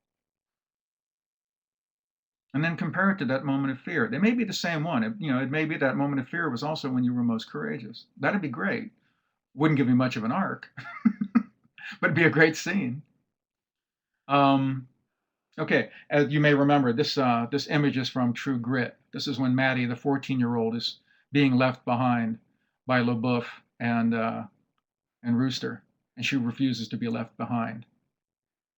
And then compare it to that moment of fear. They may be the same one. It may be that moment of fear was also when you were most courageous. That'd be great. Wouldn't give you much of an arc, but it'd be a great scene. Okay, as you may remember, this image is from True Grit. This is when Maddie, the 14-year-old, is being left behind by LaBeouf and Rooster, and she refuses to be left behind.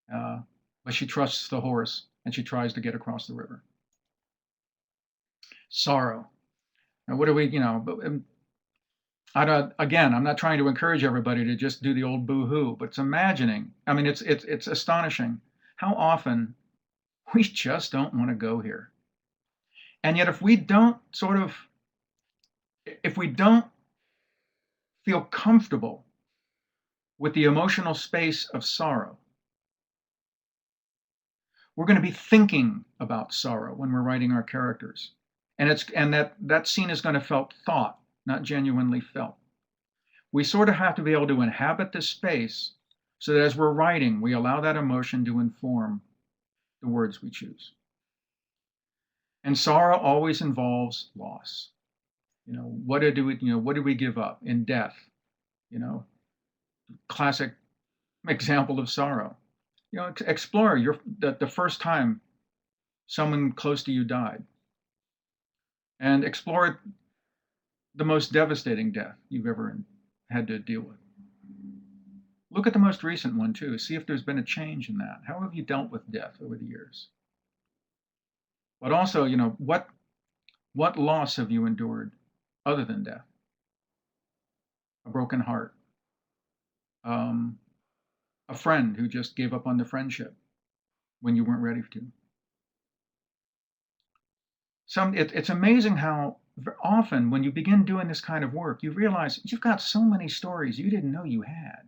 But she trusts the horse, and she tries to get across the river. Sorrow. Now, what do we, again, I'm not trying to encourage everybody to just do the old boo-hoo, but it's imagining. I mean, it's astonishing how often we just don't want to go here. And yet if we don't feel comfortable with the emotional space of sorrow, we're going to be thinking about sorrow when we're writing our characters. And that scene is going to felt thought, not genuinely felt. We sort of have to be able to inhabit this space so that as we're writing, we allow that emotion to inform the words we choose. And sorrow always involves loss. What did we give up in death? Classic example of sorrow. Explore the first time someone close to you died, and explore the most devastating death you've ever had to deal with. Look at the most recent one too. See if there's been a change in that. How have you dealt with death over the years? But also, what loss have you endured other than death? A broken heart. A friend who just gave up on the friendship when you weren't ready to. It's amazing how often when you begin doing this kind of work, you realize you've got so many stories you didn't know you had.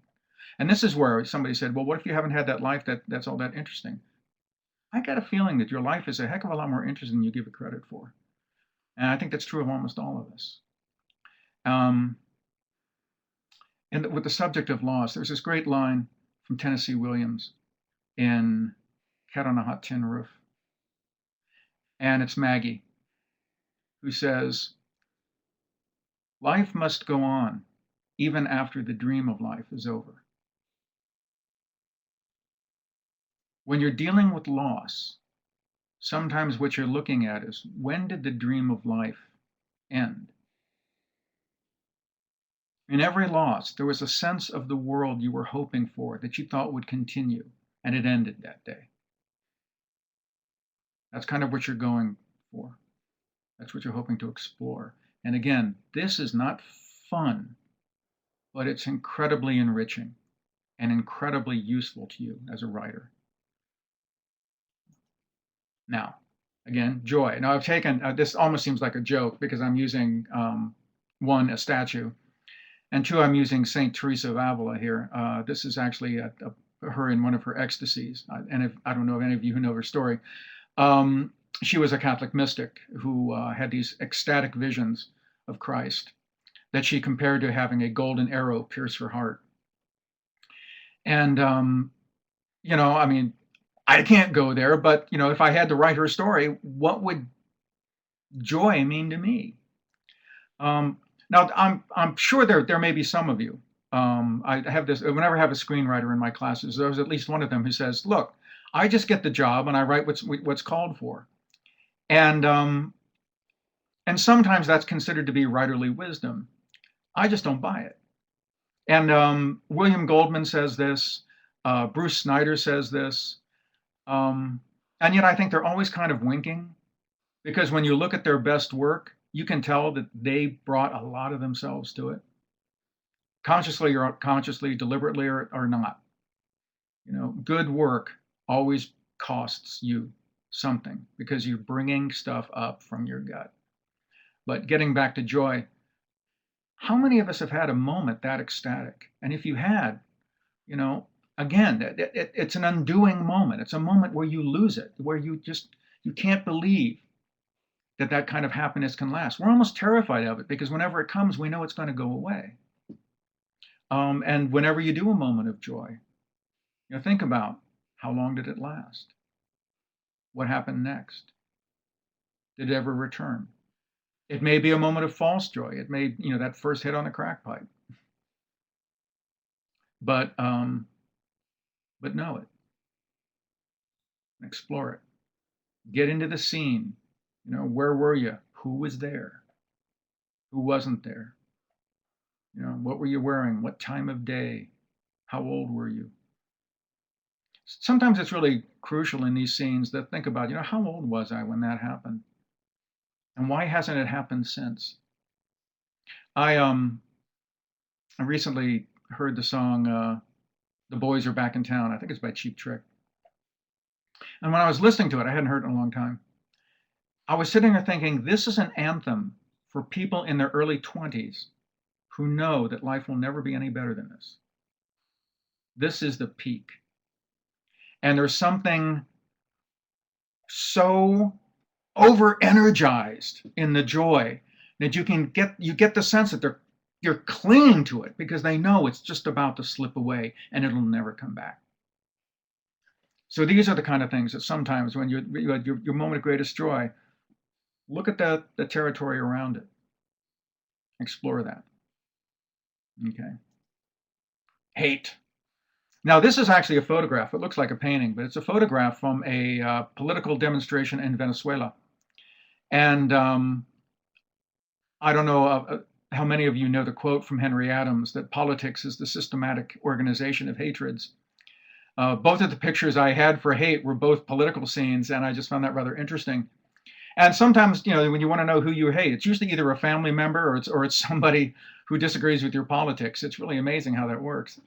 And this is where somebody said, well, what if you haven't had that life that's all that interesting? I got a feeling that your life is a heck of a lot more interesting than you give it credit for. And I think that's true of almost all of us. Um, and with the subject of loss, there's this great line from Tennessee Williams in Cat on a Hot Tin Roof. And it's Maggie who says, life must go on even after the dream of life is over. When you're dealing with loss, sometimes what you're looking at is, when did the dream of life end? In every loss, there was a sense of the world you were hoping for that you thought would continue, and it ended that day. That's kind of what you're going for. That's what you're hoping to explore. And again, this is not fun, but it's incredibly enriching and incredibly useful to you as a writer. Now, again, joy. Now, I've taken, this almost seems like a joke because I'm using, one, a statue, and two, I'm using St. Teresa of Avila here. This is actually her in one of her ecstasies. And I don't know if any of you who know her story. She was a Catholic mystic who had these ecstatic visions of Christ that she compared to having a golden arrow pierce her heart. And, you know, I mean, I can't go there, but, you know, if I had to write her story, what would joy mean to me? Now, I'm sure there may be some of you. I have this, whenever I have a screenwriter in my classes, there's at least one of them who says, look, I just get the job and I write what's called for. And sometimes that's considered to be writerly wisdom. I just don't buy it. And William Goldman says this, Bruce Snyder says this, and yet I think they're always kind of winking, because when you look at their best work, you can tell that they brought a lot of themselves to it, consciously or unconsciously, deliberately or not. You know, good work always costs you something because you're bringing stuff up from your gut. But getting back to joy, how many of us have had a moment that ecstatic? And if you had, you know, again, it's an undoing moment. It's a moment where you lose it, where you can't believe that kind of happiness can last. We're almost terrified of it because whenever it comes, we know it's going to go away. And whenever you do a moment of joy, you know, think about, how long did it last? What happened next? Did it ever return? It may be a moment of false joy. It may, you know, that first hit on the crack pipe. But know it. Explore it. Get into the scene. You know, where were you? Who was there? Who wasn't there? You know, what were you wearing? What time of day? How old were you? Sometimes it's really crucial in these scenes to think about, you know, how old was I when that happened? And why hasn't it happened since? I recently heard the song The Boys Are Back in Town. I think it's by Cheap Trick. And when I was listening to it, I hadn't heard it in a long time, I was sitting there thinking, this is an anthem for people in their early 20s who know that life will never be any better than this. This is the peak. And there's something so over-energized in the joy that you get the sense that you're clinging to it because they know it's just about to slip away and it'll never come back. So these are the kind of things that sometimes when you had your moment of greatest joy, look at the territory around it. Explore that. Okay. Hate. Now, this is actually a photograph. It looks like a painting, but it's a photograph from a political demonstration in Venezuela. And I don't know how many of you know the quote from Henry Adams that politics is the systematic organization of hatreds. Both of the pictures I had for hate were both political scenes, and I just found that rather interesting. And sometimes, you know, when you want to know who you hate, it's usually either a family member or it's somebody who disagrees with your politics. It's really amazing how that works.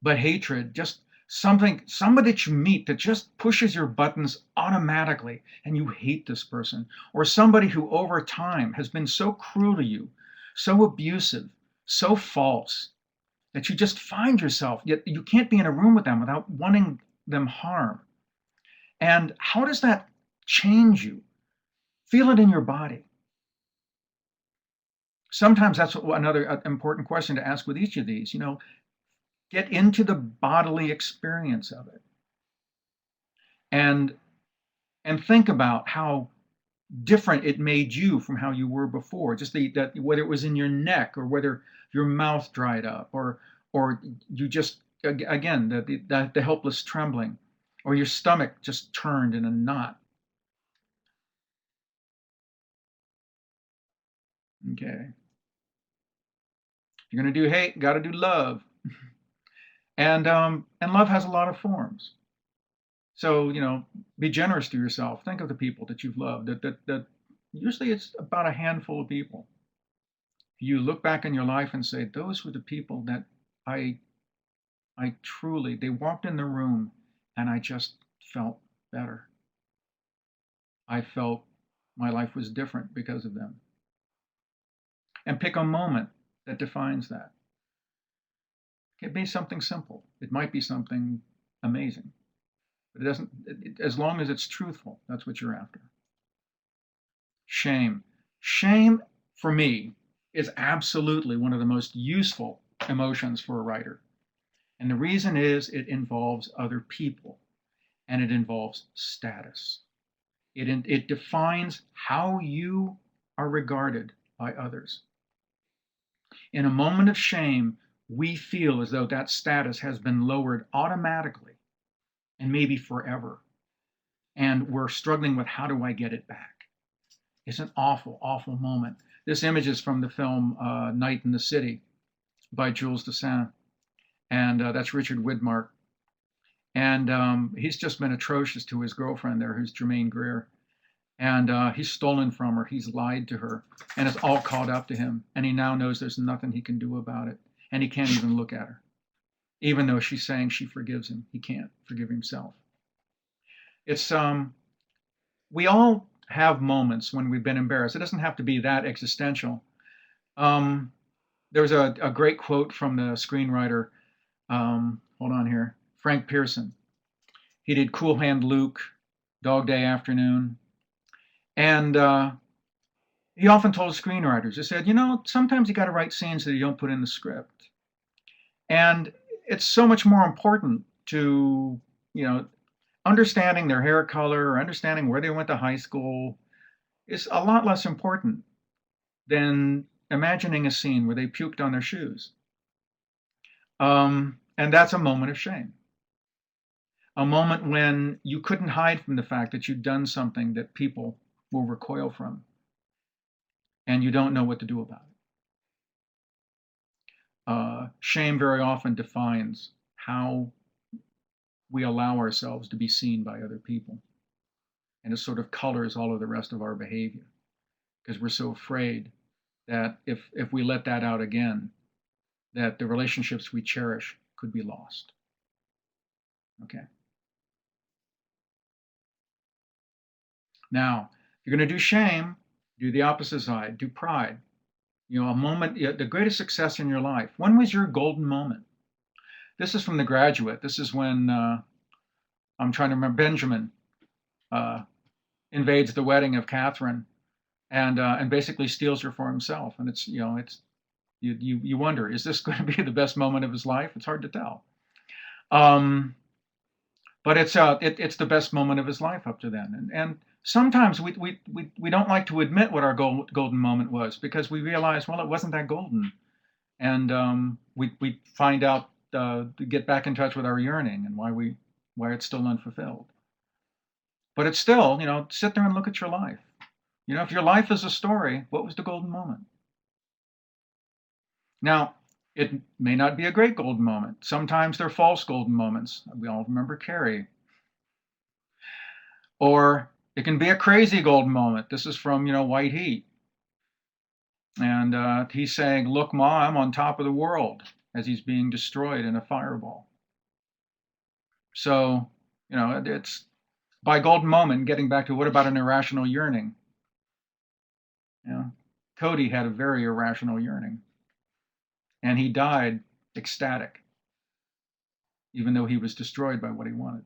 But hatred, just somebody that you meet that just pushes your buttons automatically and you hate this person, or somebody who over time has been so cruel to you, so abusive, so false, that you just find yourself, yet you can't be in a room with them without wanting them harm. And how does that change you? Feel it in your body. Sometimes that's another important question to ask with each of these. Get into the bodily experience of it, and think about how different it made you from how you were before. Just that whether it was in your neck, or whether your mouth dried up, or you just, again, the helpless trembling, or your stomach just turned in a knot. Okay. If you're going to do hate, got to do love. And love has a lot of forms. So, be generous to yourself. Think of the people that you've loved. That usually it's about a handful of people. You look back in your life and say, those were the people that I truly, they walked in the room and I just felt better. I felt my life was different because of them. And pick a moment that defines that. It may be something simple. It might be something amazing. But it doesn't, as long as it's truthful, that's what you're after. Shame. Shame, for me, is absolutely one of the most useful emotions for a writer. And the reason is it involves other people, and it involves status. It defines how you are regarded by others. In a moment of shame, we feel as though that status has been lowered automatically, and maybe forever. And we're struggling with, how do I get it back? It's an awful, awful moment. This image is from the film Night in the City by Jules Dassin. And that's Richard Widmark. And he's just been atrocious to his girlfriend there, who's Germaine Greer. And he's stolen from her. He's lied to her. And it's all caught up to him. And he now knows there's nothing he can do about it. And he can't even look at her. Even though she's saying she forgives him, he can't forgive himself. It's we all have moments when we've been embarrassed. It doesn't have to be that existential. There's a great quote from the screenwriter, hold on here, Frank Pearson. He did Cool Hand Luke, Dog Day Afternoon. And he often told screenwriters, he said, sometimes you got to write scenes that you don't put in the script. And it's so much more important to, understanding their hair color, or understanding where they went to high school is a lot less important than imagining a scene where they puked on their shoes. And that's a moment of shame. A moment when you couldn't hide from the fact that you'd done something that people will recoil from, and you don't know what to do about it. Shame very often defines how we allow ourselves to be seen by other people. And it sort of colors all of the rest of our behavior, because we're so afraid that if we let that out again, that the relationships we cherish could be lost. Okay. Now, if you're going to do shame, do the opposite side, do pride. A moment, the greatest success in your life. When was your golden moment? This is from The Graduate. This is when, I'm trying to remember, Benjamin invades the wedding of Catherine and basically steals her for himself. And it's, you wonder, is this going to be the best moment of his life? It's hard to tell. But it's the best moment of his life up to then. And sometimes we don't like to admit what our golden moment was, because we realize, well, it wasn't that golden. And we find out, to get back in touch with our yearning and why it's still unfulfilled. But it's still, sit there and look at your life. If your life is a story, what was the golden moment? Now, it may not be a great golden moment. Sometimes they're false golden moments. We all remember Carrie. Or it can be a crazy golden moment. This is from, White Heat. And he's saying, look, Ma, I'm on top of the world, as he's being destroyed in a fireball. So, it's by golden moment, getting back to what about an irrational yearning? Cody had a very irrational yearning. And he died ecstatic, even though he was destroyed by what he wanted.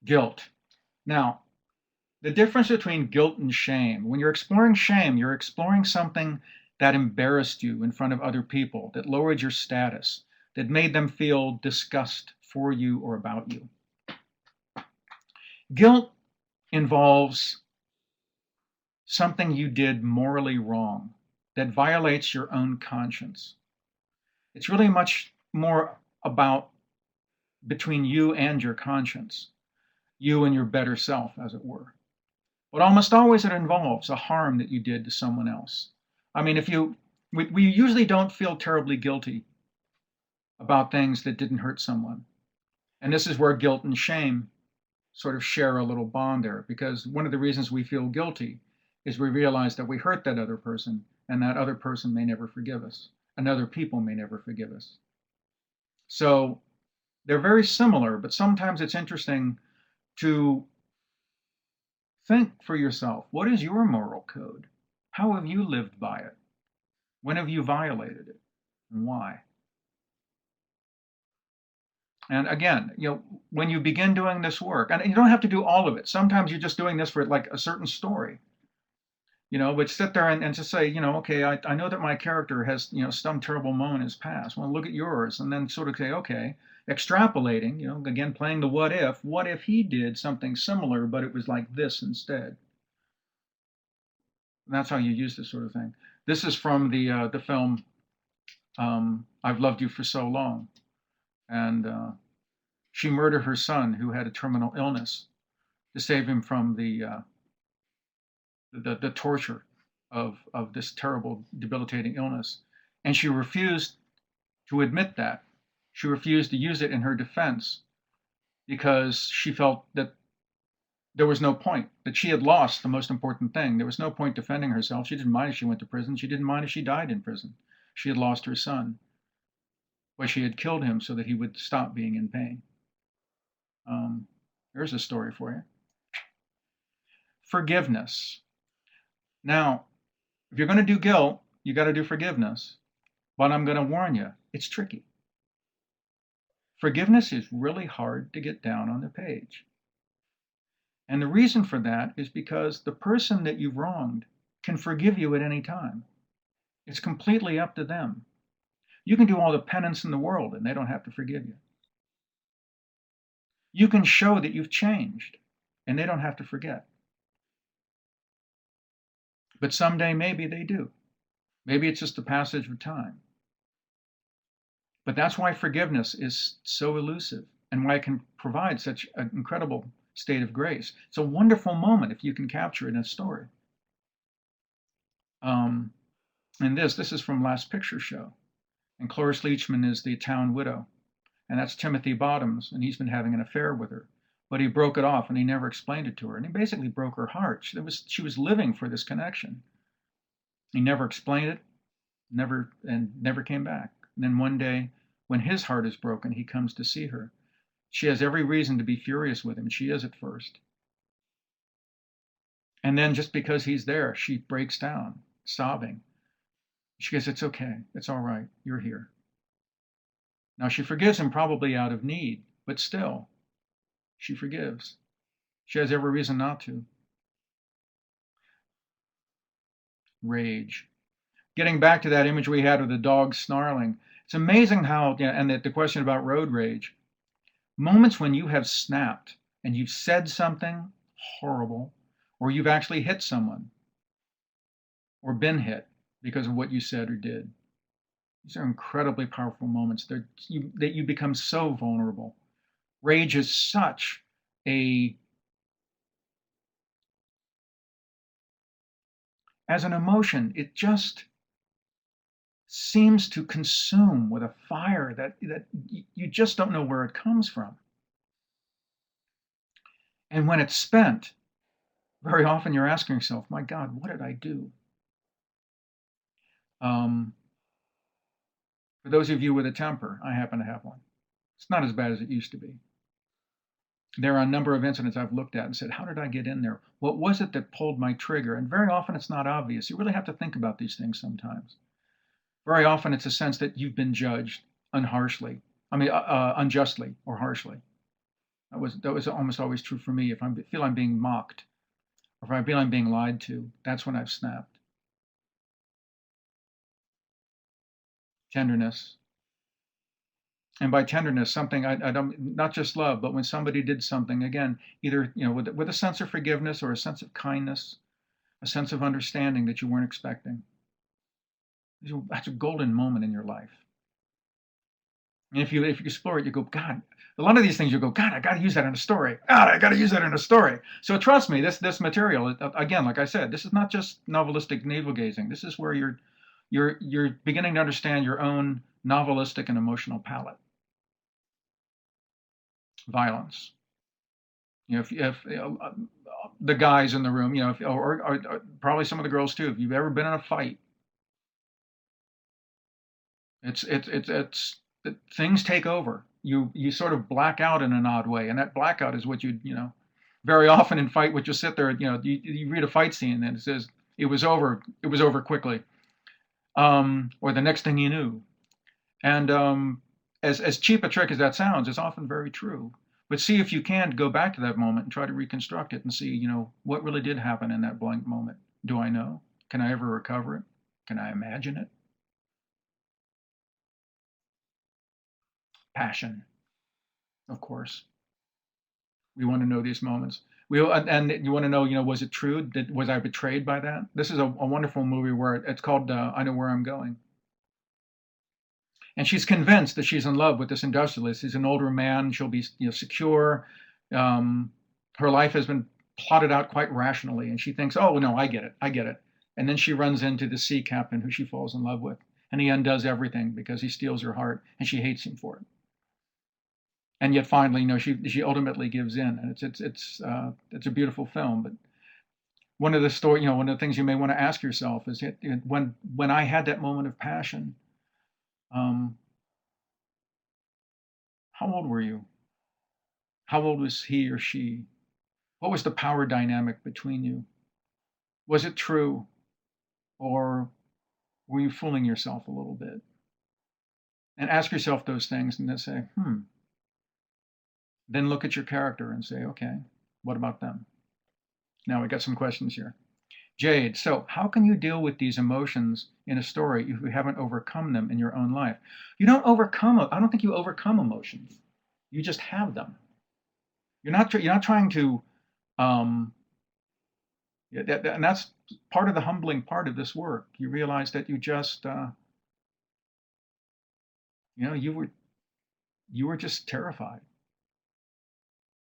Guilt. Now, the difference between guilt and shame, when you're exploring shame, you're exploring something that embarrassed you in front of other people, that lowered your status, that made them feel disgust for you or about you. Guilt involves something you did morally wrong that violates your own conscience. It's really much more about between you and your conscience, you and your better self, as it were. But almost always it involves a harm that you did to someone else. I mean, we usually don't feel terribly guilty about things that didn't hurt someone. And this is where guilt and shame sort of share a little bond there, because one of the reasons we feel guilty is we realize that we hurt that other person, and that other person may never forgive us, and other people may never forgive us. So they're very similar, but sometimes it's interesting to think for yourself, what is your moral code? How have you lived by it? When have you violated it? And why? And again, when you begin doing this work, and you don't have to do all of it. Sometimes you're just doing this for like a certain story, but sit there and just say, okay, I know that my character has, some terrible moment in his past. Well, look at yours. And then sort of say, okay, extrapolating, again, playing the what if he did something similar, but it was like this instead. And that's how you use this sort of thing. This is from the film, I've Loved You for So Long. And she murdered her son, who had a terminal illness, to save him from the torture of this terrible, debilitating illness. And she refused to admit that. She refused to use it in her defense because she felt that there was no point, that she had lost the most important thing. There was no point defending herself. She didn't mind if she went to prison. She didn't mind if she died in prison. She had lost her son. But she had killed him so that he would stop being in pain. Here's a story for you. Forgiveness. Now, if you're going to do guilt, you got to do forgiveness. But I'm going to warn you, it's tricky. Forgiveness is really hard to get down on the page. And the reason for that is because the person that you've wronged can forgive you at any time. It's completely up to them. You can do all the penance in the world and they don't have to forgive you. You can show that you've changed and they don't have to forget. But someday maybe they do. Maybe it's just a passage of time. But that's why forgiveness is so elusive and why it can provide such an incredible state of grace. It's a wonderful moment if you can capture it in a story. And this is from Last Picture Show. And Cloris Leachman is the town widow. And that's Timothy Bottoms, and he's been having an affair with her. But he broke it off, and he never explained it to her. And he basically broke her heart. She was living for this connection. He never explained it, never came back. And then one day, when his heart is broken, he comes to see her. She has every reason to be furious with him, and she is at first. And then just because he's there, she breaks down, sobbing. She goes, it's okay. It's all right. You're here. Now, she forgives him probably out of need, but still, she forgives. She has every reason not to. Rage. Getting back to that image we had of the dog snarling, it's amazing how, and the question about road rage, moments when you have snapped and you've said something horrible, or you've actually hit someone, or been hit because of what you said or did. These are incredibly powerful moments that you become so vulnerable. Rage is such as an emotion, it just seems to consume with a fire that you just don't know where it comes from. And when it's spent, very often you're asking yourself, my God, what did I do? For those of you with a temper, I happen to have one. It's not as bad as it used to be. There are a number of incidents I've looked at and said, how did I get in there? What was it that pulled my trigger? And very often it's not obvious. You really have to think about these things sometimes. Very often it's a sense that you've been judged unjustly or harshly. That was almost always true for me. If I feel I'm being mocked, or if I feel I'm being lied to, that's when I've snapped. Tenderness. And by tenderness, something I don't, not just love, but when somebody did something, again, either, with a sense of forgiveness or a sense of kindness, a sense of understanding that you weren't expecting. That's a golden moment in your life. And if you explore it, you go, God, a lot of these things you go, God, I got to use that in a story. God, I got to use that in a story. So trust me, this material, again, like I said, this is not just novelistic navel gazing. This is where you're beginning to understand your own novelistic and emotional palette. Violence. If the guys in the room, or probably some of the girls too, if you've ever been in a fight, it's things take over. You sort of black out in an odd way, and that blackout is what very often in fight, what you sit there, you read a fight scene and it says it was over quickly, or the next thing you knew, and as cheap a trick as that sounds, it's often very true. But see if you can go back to that moment and try to reconstruct it and see, what really did happen in that blank moment. Do I know? Can I ever recover it? Can I imagine it? Passion, of course. We want to know these moments. And you want to know, was it true? Was I betrayed by that? This is a wonderful movie where it's called I Know Where I'm Going. And she's convinced that she's in love with this industrialist. He's an older man. She'll be, secure. Her life has been plotted out quite rationally, and she thinks, "Oh no, I get it." And then she runs into the sea captain who she falls in love with, and he undoes everything because he steals her heart, and she hates him for it. And yet, finally, she ultimately gives in, and it's a beautiful film. But one of the things you may want to ask yourself is, when I had that moment of passion. How old were you? How old was he or she? What was the power dynamic between you? Was it true? Or were you fooling yourself a little bit? And ask yourself those things and then say, Then look at your character and say, okay, what about them? Now we got some questions here. Jade, so how can you deal with these emotions in a story if you haven't overcome them in your own life? I don't think you overcome emotions. You just have them. You're not trying to, and that's part of the humbling part of this work. You realize that you just, you were just terrified.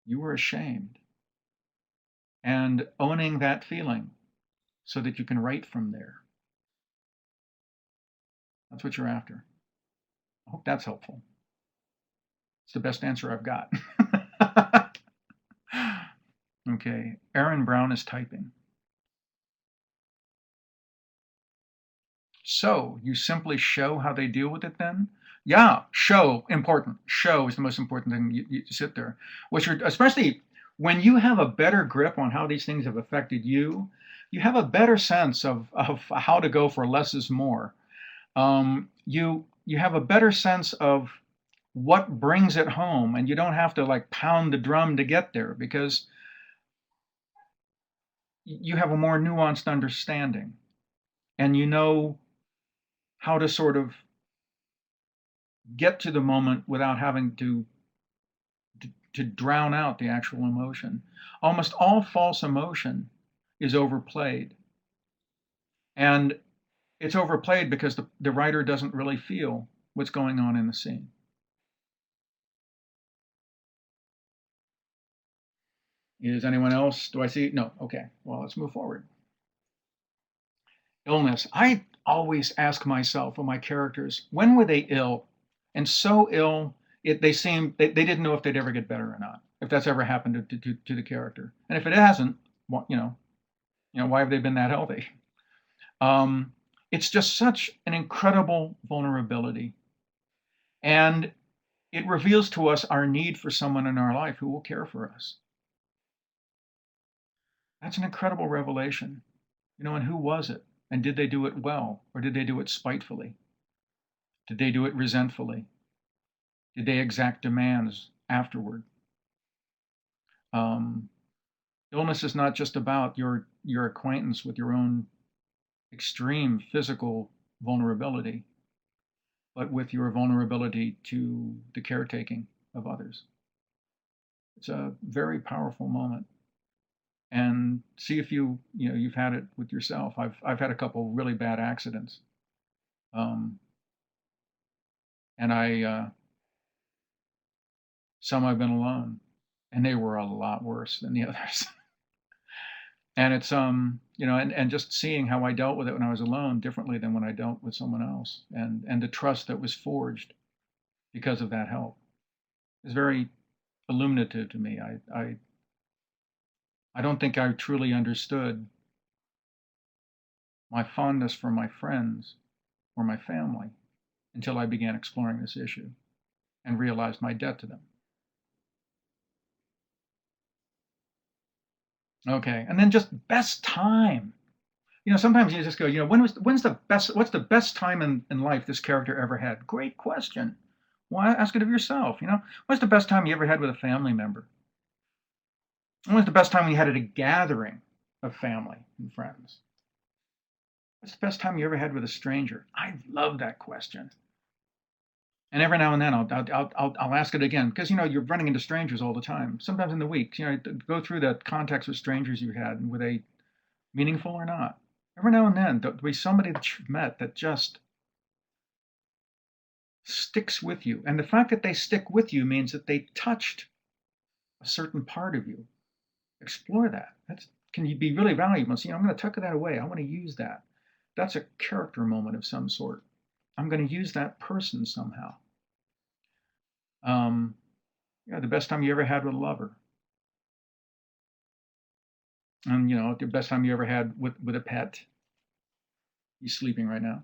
You were ashamed. And owning that feeling so that you can write from there. That's what you're after. I hope that's helpful. It's the best answer I've got. Okay, Aaron Brown is typing. So you simply show how they deal with it then? Yeah, show, important. Show is the most important thing. You sit there. Especially when you have a better grip on how these things have affected you, you have a better sense of how to go for less is more. You have a better sense of what brings it home, and you don't have to like pound the drum to get there because you have a more nuanced understanding, and you know how to sort of get to the moment without having to drown out the actual emotion. Almost all false emotion is overplayed. And it's overplayed because the writer doesn't really feel what's going on in the scene. Is anyone else? Do I see? No. Okay. Well, let's move forward. Illness. I always ask myself or my characters, when were they ill? And so ill, they didn't know if they'd ever get better or not, if that's ever happened to the character. And if it hasn't, why have they been that healthy? It's just such an incredible vulnerability. And it reveals to us our need for someone in our life who will care for us. That's an incredible revelation. And who was it? And did they do it well? Or did they do it spitefully? Did they do it resentfully? Did they exact demands afterward? Illness is not just about your acquaintance with your own extreme physical vulnerability, but with your vulnerability to the caretaking of others. It's a very powerful moment. And see if you've had it with yourself. I've had a couple really bad accidents, and some I've been alone, and they were a lot worse than the others. And it's and just seeing how I dealt with it when I was alone differently than when I dealt with someone else, and the trust that was forged because of that help is very illuminative to me. I don't think I truly understood my fondness for my friends or my family until I began exploring this issue and realized my debt to them. Okay, and then just best time. Sometimes you just go, what's the best time in life this character ever had? Great question. Well, ask it of yourself. What's the best time you ever had with a family member? When's the best time when you had at a gathering of family and friends? What's the best time you ever had with a stranger? I love that question. And every now and then I'll ask it again because you're running into strangers all the time. Sometimes in the week, go through the context with strangers you had, and were they meaningful or not? Every now and then there'll be somebody that you've met that just sticks with you, and the fact that they stick with you means that they touched a certain part of you. Explore that. That can be really valuable. So, I'm going to tuck that away. I want to use that. That's a character moment of some sort. I'm going to use that person somehow. The best time you ever had with a lover. And, the best time you ever had with a pet. He's sleeping right now.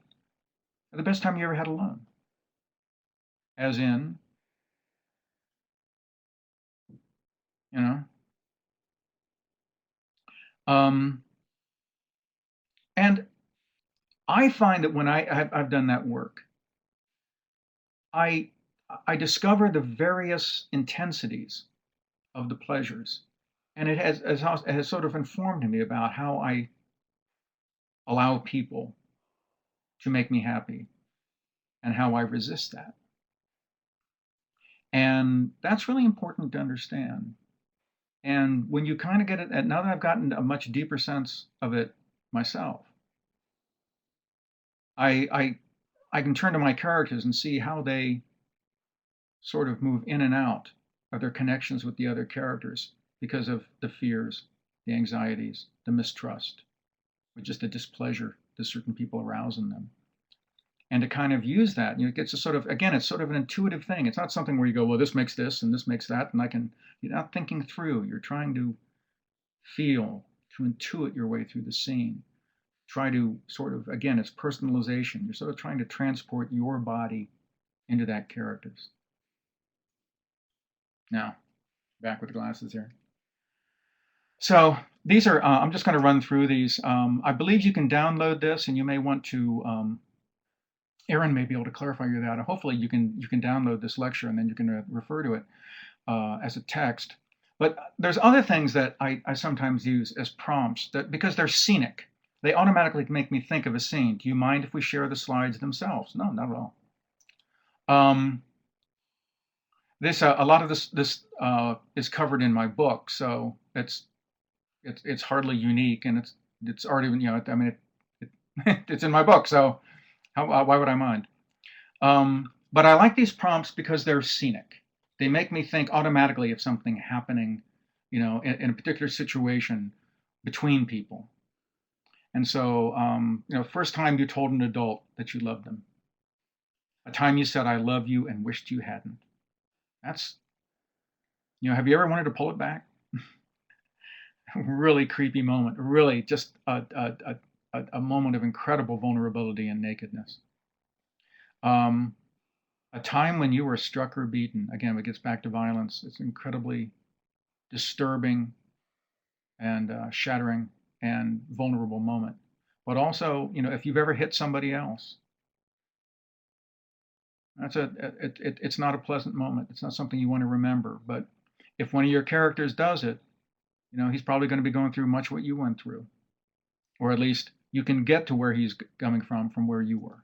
The best time you ever had alone. As in, and I find that when I've done that work, I discover the various intensities of the pleasures, and it has sort of informed me about how I allow people to make me happy and how I resist that. And that's really important to understand. And when you kind of get it, and now that I've gotten a much deeper sense of it myself, I can turn to my characters and see how they sort of move in and out of their connections with the other characters because of the fears, the anxieties, the mistrust, or just the displeasure that certain people arouse in them. And to kind of use that, it gets a sort of, again, it's sort of an intuitive thing. It's not something where you go, well, this makes this and this makes that, and you're not thinking through. You're trying to feel, to intuit your way through the scene. Try to sort of, again, it's personalization. You're sort of trying to transport your body into that character's. Now, back with the glasses here. So these are, I'm just going to run through these. I believe you can download this, and you may want to, Aaron may be able to clarify that. Hopefully you can download this lecture, and then you can refer to it as a text. But there's other things that I sometimes use as prompts that, because they're scenic, they automatically make me think of a scene. Do you mind if we share the slides themselves? No, not at all. A lot of this is covered in my book, so it's hardly unique, and it's already, I mean, it's in my book, so why would I mind? But I like these prompts because they're scenic. They make me think automatically of something happening, in a particular situation between people. And so, first time you told an adult that you loved them, a time you said, I love you, and wished you hadn't. That's, have you ever wanted to pull it back? Really creepy moment, really just a moment of incredible vulnerability and nakedness. A time when you were struck or beaten. Again, it gets back to violence. It's incredibly disturbing and shattering and vulnerable moment. But also, if you've ever hit somebody else, it's not a pleasant moment. It's not something you want to remember. But If one of your characters does it, he's probably going to be going through much what you went through, or at least you can get to where he's coming from where you were.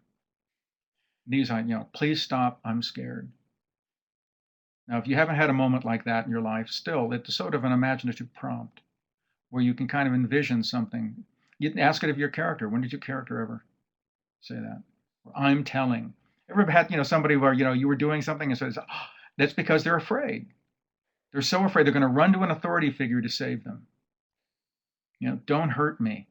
These are, please stop, I'm scared. Now, if you haven't had a moment like that in your life, still, it's sort of an imaginative prompt where you can kind of envision something. You can ask it of your character. When did your character ever say that? Or, I'm telling. Ever had, somebody where, you were doing something and says, oh, that's because they're afraid. They're so afraid they're going to run to an authority figure to save them. Don't hurt me.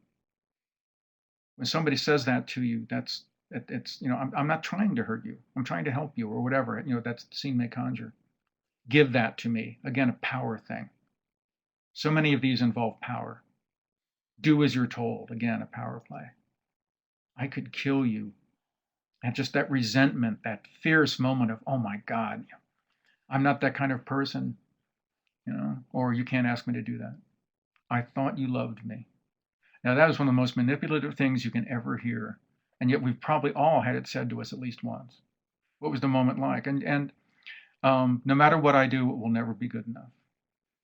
When somebody says that to you, it's, I'm not trying to hurt you. I'm trying to help you, or whatever. That's the scene may conjure. Give that to me. Again, a power thing. So many of these involve power. Do as you're told. Again, a power play. I could kill you. And just that resentment, that fierce moment of, oh my God, I'm not that kind of person, or you can't ask me to do that. I thought you loved me. Now, that is one of the most manipulative things you can ever hear. And yet we've probably all had it said to us at least once. What was the moment like? And no matter what I do, it will never be good enough.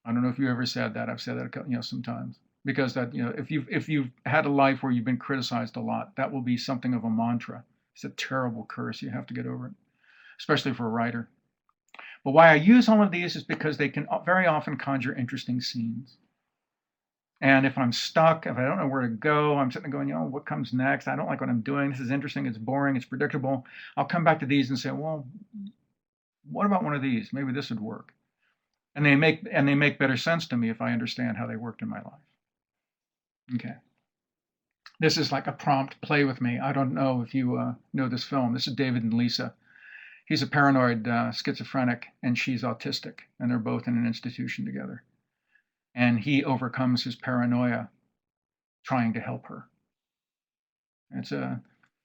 I don't know if you ever said that. I've said that, sometimes, because that, if you've had a life where you've been criticized a lot, that will be something of a mantra. It's a terrible curse. You have to get over it, especially for a writer. But why I use all of these is because they can very often conjure interesting scenes. And if I'm stuck, if I don't know where to go, I'm sitting there going, what comes next? I don't like what I'm doing. This is interesting. It's boring. It's predictable. I'll come back to these and say, well, what about one of these? Maybe this would work. And they make better sense to me if I understand how they worked in my life. Okay. This is like a prompt. Play with me. I don't know if you know this film. This is David and Lisa. He's a paranoid schizophrenic, and she's autistic, and they're both in an institution together. And he overcomes his paranoia trying to help her.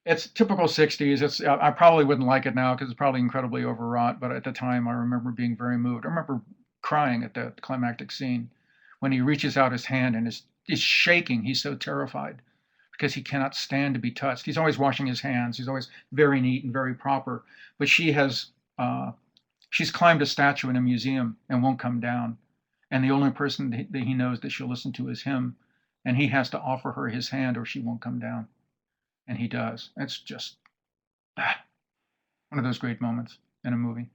It's typical 60s. I probably wouldn't like it now because it's probably incredibly overwrought, but at the time I remember being very moved. I remember crying at that climactic scene when he reaches out his hand and is shaking. He's so terrified because he cannot stand to be touched. He's always washing his hands. He's always very neat and very proper. But she's climbed a statue in a museum and won't come down. And the only person that he knows that she'll listen to is him. And he has to offer her his hand or she won't come down. And he does. It's just one of those great moments in a movie.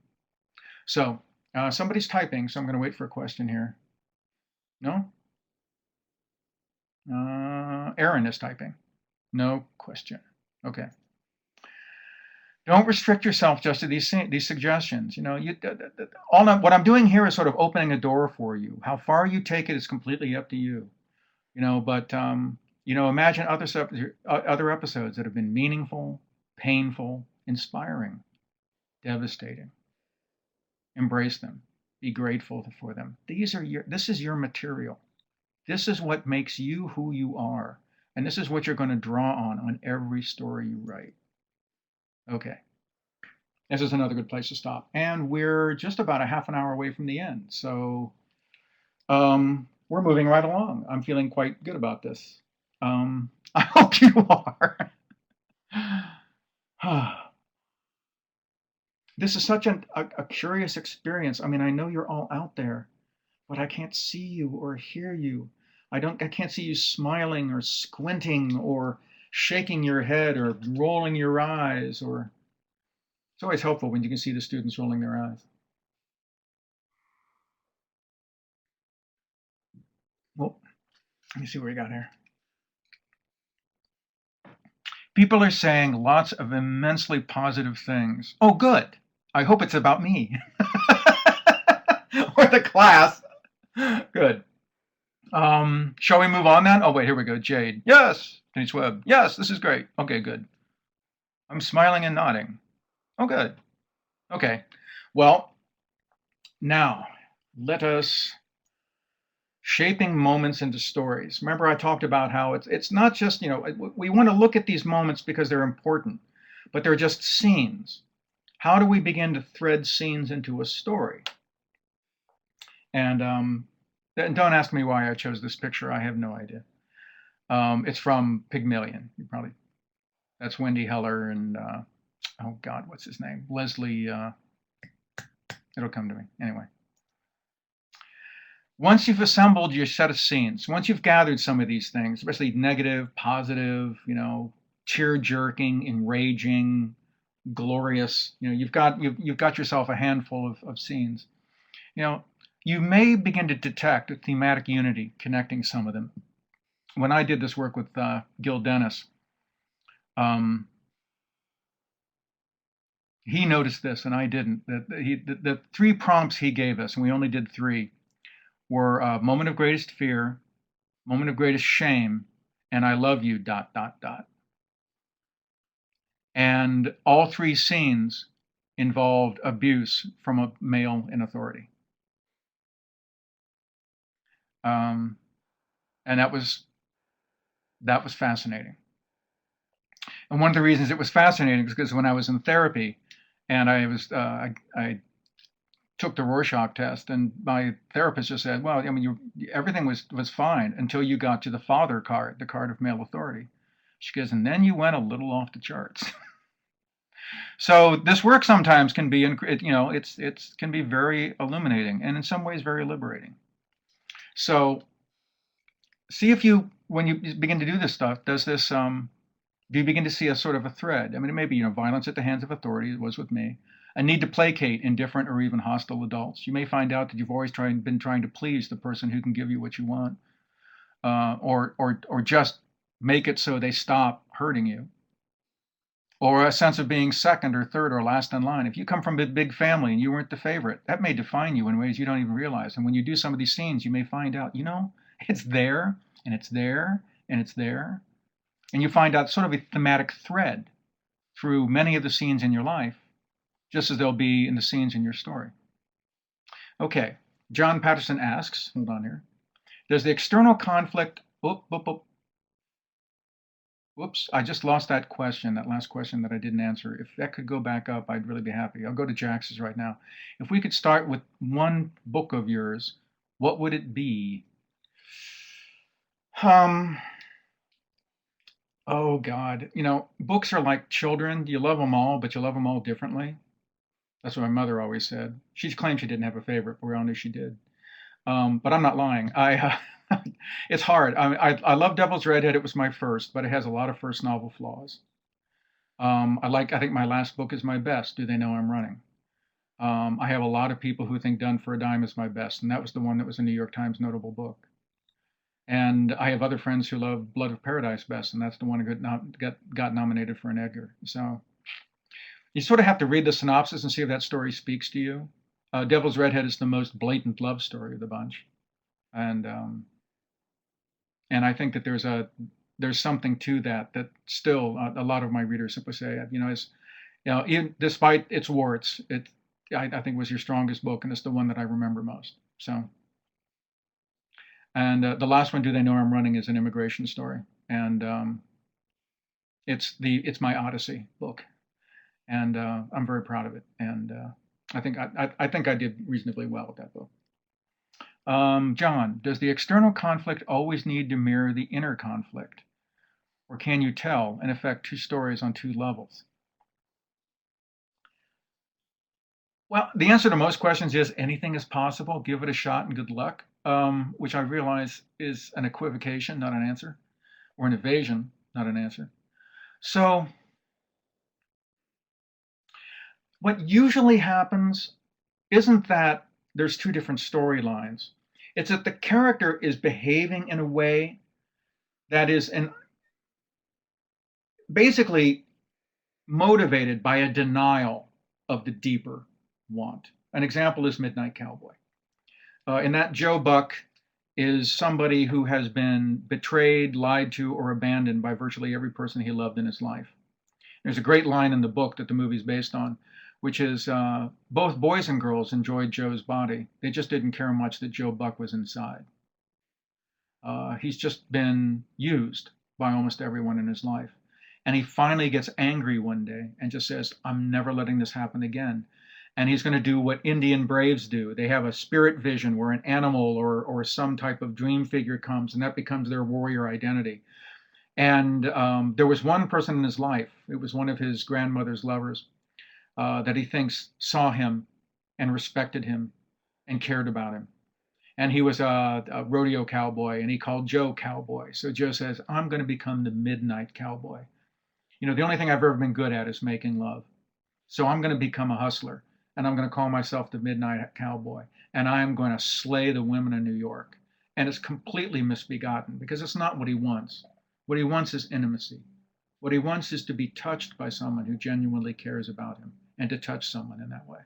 So somebody's typing, so I'm going to wait for a question here. No? Aaron is typing. No question. Okay. Don't restrict yourself just to these suggestions. What I'm doing here is sort of opening a door for you. How far you take it is completely up to you. But imagine other episodes that have been meaningful, painful, inspiring, devastating. Embrace them. Be grateful for them. This is your material. This is what makes you who you are. And this is what you're going to draw on every story you write. Okay. This is another good place to stop. And we're just about a half an hour away from the end. So we're moving right along. I'm feeling quite good about this. I hope you are. This is such a curious experience. I mean, I know you're all out there, but I can't see you or hear you. I can't see you smiling or squinting or shaking your head or rolling your eyes. Or it's always helpful when you can see the students rolling their eyes. Well, let me see what we got here. People are saying lots of immensely positive things. Oh, good. I hope it's about me or the class. Good. Shall we move on then? Oh, wait, here we go. Jade. Yes. Denise Webb. Yes, this is great. Okay, good. I'm smiling and nodding. Oh, good. Okay. Well, now let us shaping moments into stories. Remember, I talked about how it's not just, we want to look at these moments because they're important, but they're just scenes. How do we begin to thread scenes into a story? And don't ask me why I chose this picture. I have no idea. It's from Pygmalion. That's Wendy Heller and, oh God, what's his name? Leslie, it'll come to me. Anyway. Once you've assembled your set of scenes, once you've gathered some of these things, especially negative, positive, tear jerking, enraging, glorious, you've got yourself a handful of scenes. You know, you may begin to detect a thematic unity connecting some of them. When I did this work with Gil Dennis, um, he noticed this and I didn't. The three prompts he gave us, and we only did three, were moment of greatest fear, moment of greatest shame, and I love you, dot, dot, dot. And all three scenes involved abuse from a male in authority. Um, and that was fascinating. And one of the reasons it was fascinating is because when I was in therapy and I took the Rorschach test, and my therapist just said, "Well, I mean, everything was fine until you got to the father card, the card of male authority." She goes, "And then you went a little off the charts." So this work sometimes can be, it's can be very illuminating and in some ways very liberating. So see if when you begin to do this stuff, do you begin to see a sort of a thread? I mean, it may be, violence at the hands of authority, it was with me. A need to placate indifferent or even hostile adults. You may find out that you've always been trying to please the person who can give you what you want, or just make it so they stop hurting you. Or a sense of being second or third or last in line. If you come from a big family and you weren't the favorite, that may define you in ways you don't even realize. And when you do some of these scenes, you may find out, it's there and it's there and it's there. And you find out sort of a thematic thread through many of the scenes in your life, just as they'll be in the scenes in your story. Okay, John Patterson asks, hold on here, does the external conflict, whoops, I just lost that question, that last question that I didn't answer. If that could go back up, I'd really be happy. I'll go to Jax's right now. If we could start with one book of yours, what would it be? Oh God, books are like children. You love them all, but you love them all differently. That's what my mother always said. She claimed she didn't have a favorite, but we all knew she did. But I'm not lying. It's hard. I love Devil's Redhead. It was my first, but it has a lot of first novel flaws. I think my last book is my best. Do They Know I'm Running? I have a lot of people who think Done for a Dime is my best, and that was the one that was a New York Times notable book. And I have other friends who love Blood of Paradise best, and that's the one who got nominated for an Edgar. So you sort of have to read the synopsis and see if that story speaks to you. Devil's Redhead is the most blatant love story of the bunch, and I think that there's something to that still a lot of my readers simply say, even despite its warts, I think was your strongest book, and it's the one that I remember most. So. And the last one, Do They Know I'm Running, is an immigration story, and it's my Odyssey book, and I'm very proud of it. And I think I did reasonably well with that book. John, does the external conflict always need to mirror the inner conflict, or can you tell, in effect, two stories on two levels? Well, the answer to most questions is anything is possible. Give it a shot and good luck. Which I realize is an equivocation, not an answer, or an evasion, not an answer. So what usually happens isn't that there's two different storylines. It's that the character is behaving in a way that is basically motivated by a denial of the deeper want. An example is Midnight Cowboy. In that, Joe Buck is somebody who has been betrayed, lied to, or abandoned by virtually every person he loved in his life. There's a great line in the book that the movie's based on, which is both boys and girls enjoyed Joe's body. They just didn't care much that Joe Buck was inside. He's just been used by almost everyone in his life. And he finally gets angry one day and just says, I'm never letting this happen again. And he's going to do what Indian braves do. They have a spirit vision where an animal or some type of dream figure comes, and that becomes their warrior identity. And there was one person in his life, it was one of his grandmother's lovers, that he thinks saw him and respected him and cared about him. And he was a rodeo cowboy, and he called Joe cowboy. So Joe says, I'm going to become the midnight cowboy. The only thing I've ever been good at is making love. So I'm going to become a hustler, and I'm going to call myself the midnight cowboy, and I am going to slay the women in New York. And it's completely misbegotten because it's not what he wants. What he wants is intimacy. What he wants is to be touched by someone who genuinely cares about him and to touch someone in that way.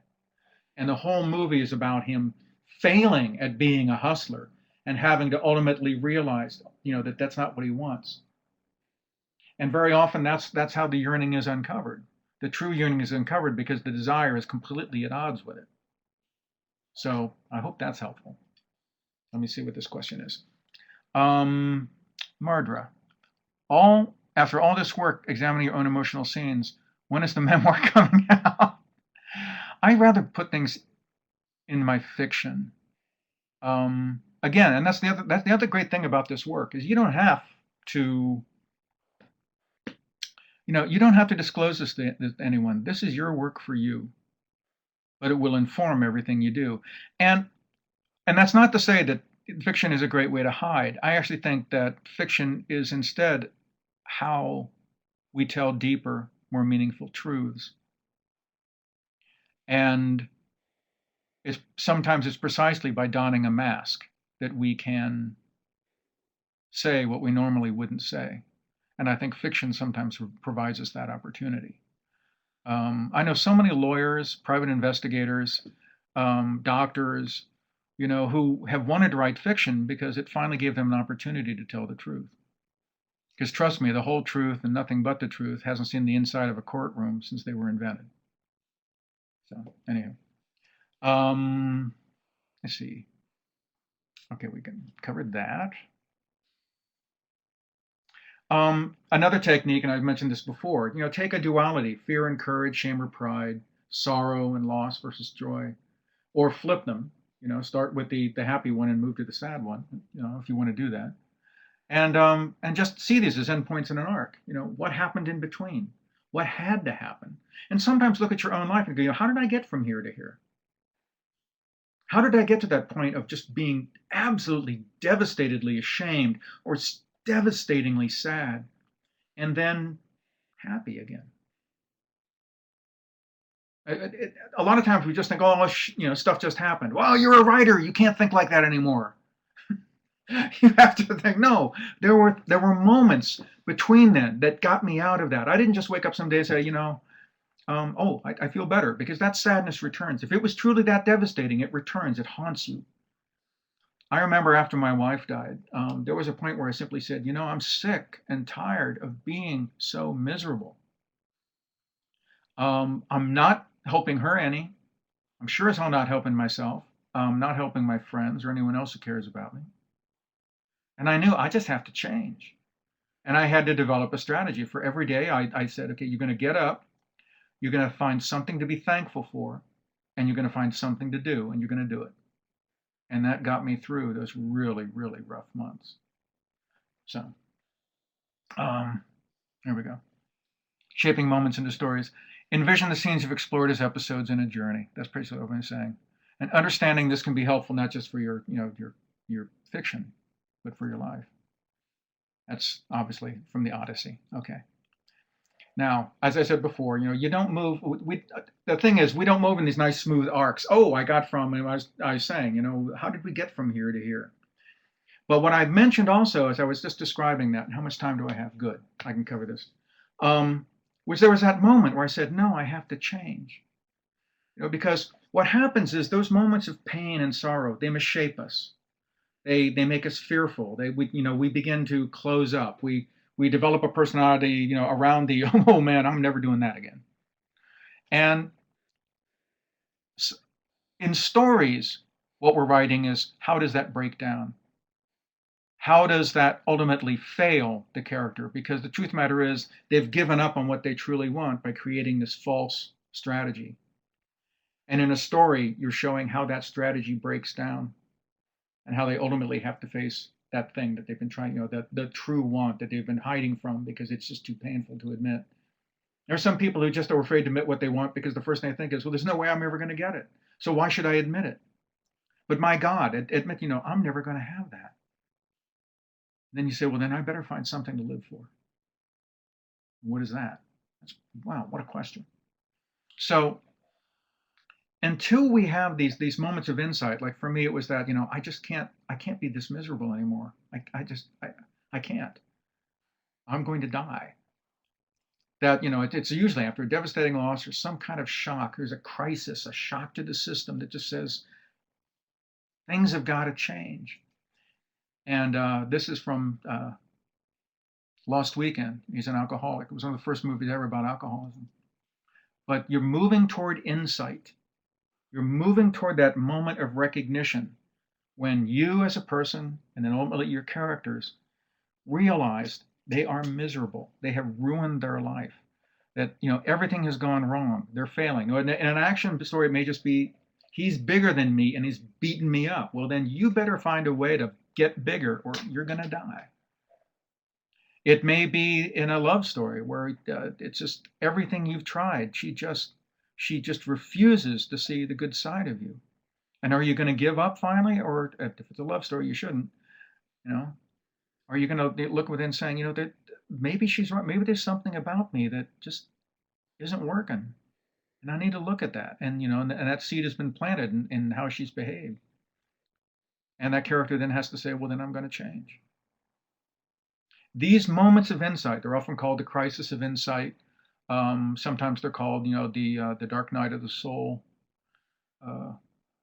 And the whole movie is about him failing at being a hustler and having to ultimately realize, that that's not what he wants. And very often that's how the yearning is uncovered. The true yearning is uncovered because the desire is completely at odds with it. So I hope that's helpful. Let me see what this question is. Mardra, after all this work examining your own emotional scenes, when is the memoir coming out? I rather put things in my fiction. Again, and that's the other great thing about this work is you don't have to disclose this to anyone. This is your work for you, but it will inform everything you do. And that's not to say that fiction is a great way to hide. I actually think that fiction is instead how we tell deeper, more meaningful truths. And sometimes it's precisely by donning a mask that we can say what we normally wouldn't say. And I think fiction sometimes provides us that opportunity. I know so many lawyers, private investigators, doctors, who have wanted to write fiction because it finally gave them an opportunity to tell the truth. Because trust me, the whole truth and nothing but the truth hasn't seen the inside of a courtroom since they were invented. So anyhow, let's see. Okay, we covered that. Another technique, and I've mentioned this before, take a duality, fear and courage, shame or pride, sorrow and loss versus joy, or flip them, start with the happy one and move to the sad one, if you want to do that. And just see these as endpoints in an arc. What happened in between? What had to happen? And sometimes look at your own life and go, how did I get from here to here? How did I get to that point of just being absolutely devastatedly ashamed or devastatingly sad and then happy again? A lot of times we just think, stuff just happened. Well, you're a writer. You can't think like that anymore. You have to think, no, there were moments between then that got me out of that. I didn't just wake up someday and say, I feel better, because that sadness returns. If it was truly that devastating, it returns, it haunts you. I remember after my wife died, there was a point where I simply said, I'm sick and tired of being so miserable. I'm not helping her any. I'm sure as hell not helping myself. I'm not helping my friends or anyone else who cares about me. And I knew I just have to change. And I had to develop a strategy for every day. I said, okay, you're going to get up. You're going to find something to be thankful for. And you're going to find something to do. And you're going to do it. And that got me through those really, really rough months. So, here we go. Shaping moments into stories. Envision the scenes you've explored as episodes in a journey. That's basically what I'm saying. And understanding this can be helpful not just for your fiction, but for your life. That's obviously from the Odyssey. Okay. Now, as I said before, you don't move. The thing is, we don't move in these nice smooth arcs. Oh, I got from, and I was saying, how did we get from here to here? But what I mentioned also, as I was just describing that, and how much time do I have? Good, I can cover this. Was there was that moment where I said, no, I have to change. Because what happens is those moments of pain and sorrow, they misshape us. They make us fearful. We begin to close up. We develop a personality, around the, oh man, I'm never doing that again. And in stories, what we're writing is, how does that break down? How does that ultimately fail the character? Because the truth of the matter is, they've given up on what they truly want by creating this false strategy. And in a story, you're showing how that strategy breaks down and how they ultimately have to face that thing that they've been trying, the true want that they've been hiding from because it's just too painful to admit. There are some people who just are afraid to admit what they want because the first thing they think is, well, there's no way I'm ever going to get it. So why should I admit it? But my God, admit, I'm never going to have that. And then you say, well, then I better find something to live for. What is that? Wow, what a question. So until we have these moments of insight, like for me, it was that, I can't be this miserable anymore. I can't. I'm going to die. That, it's usually after a devastating loss or some kind of shock. There's a crisis, a shock to the system that just says things have got to change. And this is from Lost Weekend. He's an alcoholic. It was one of the first movies ever about alcoholism. But you're moving toward insight. You're moving toward that moment of recognition when you as a person, and then ultimately your characters, realized they are miserable. They have ruined their life. That, everything has gone wrong. They're failing. In an action story, it may just be, he's bigger than me and he's beaten me up. Well, then you better find a way to get bigger or you're going to die. It may be in a love story where it's just everything you've tried. She just refuses to see the good side of you. And are you going to give up finally? Or if it's a love story, you shouldn't. Are you going to look within saying, that maybe she's right. Maybe there's something about me that just isn't working. And I need to look at that. And, and that seed has been planted in how she's behaved. And that character then has to say, well, then I'm going to change. These moments of insight, they're often called the crisis of insight. Sometimes they're called, the dark night of the soul.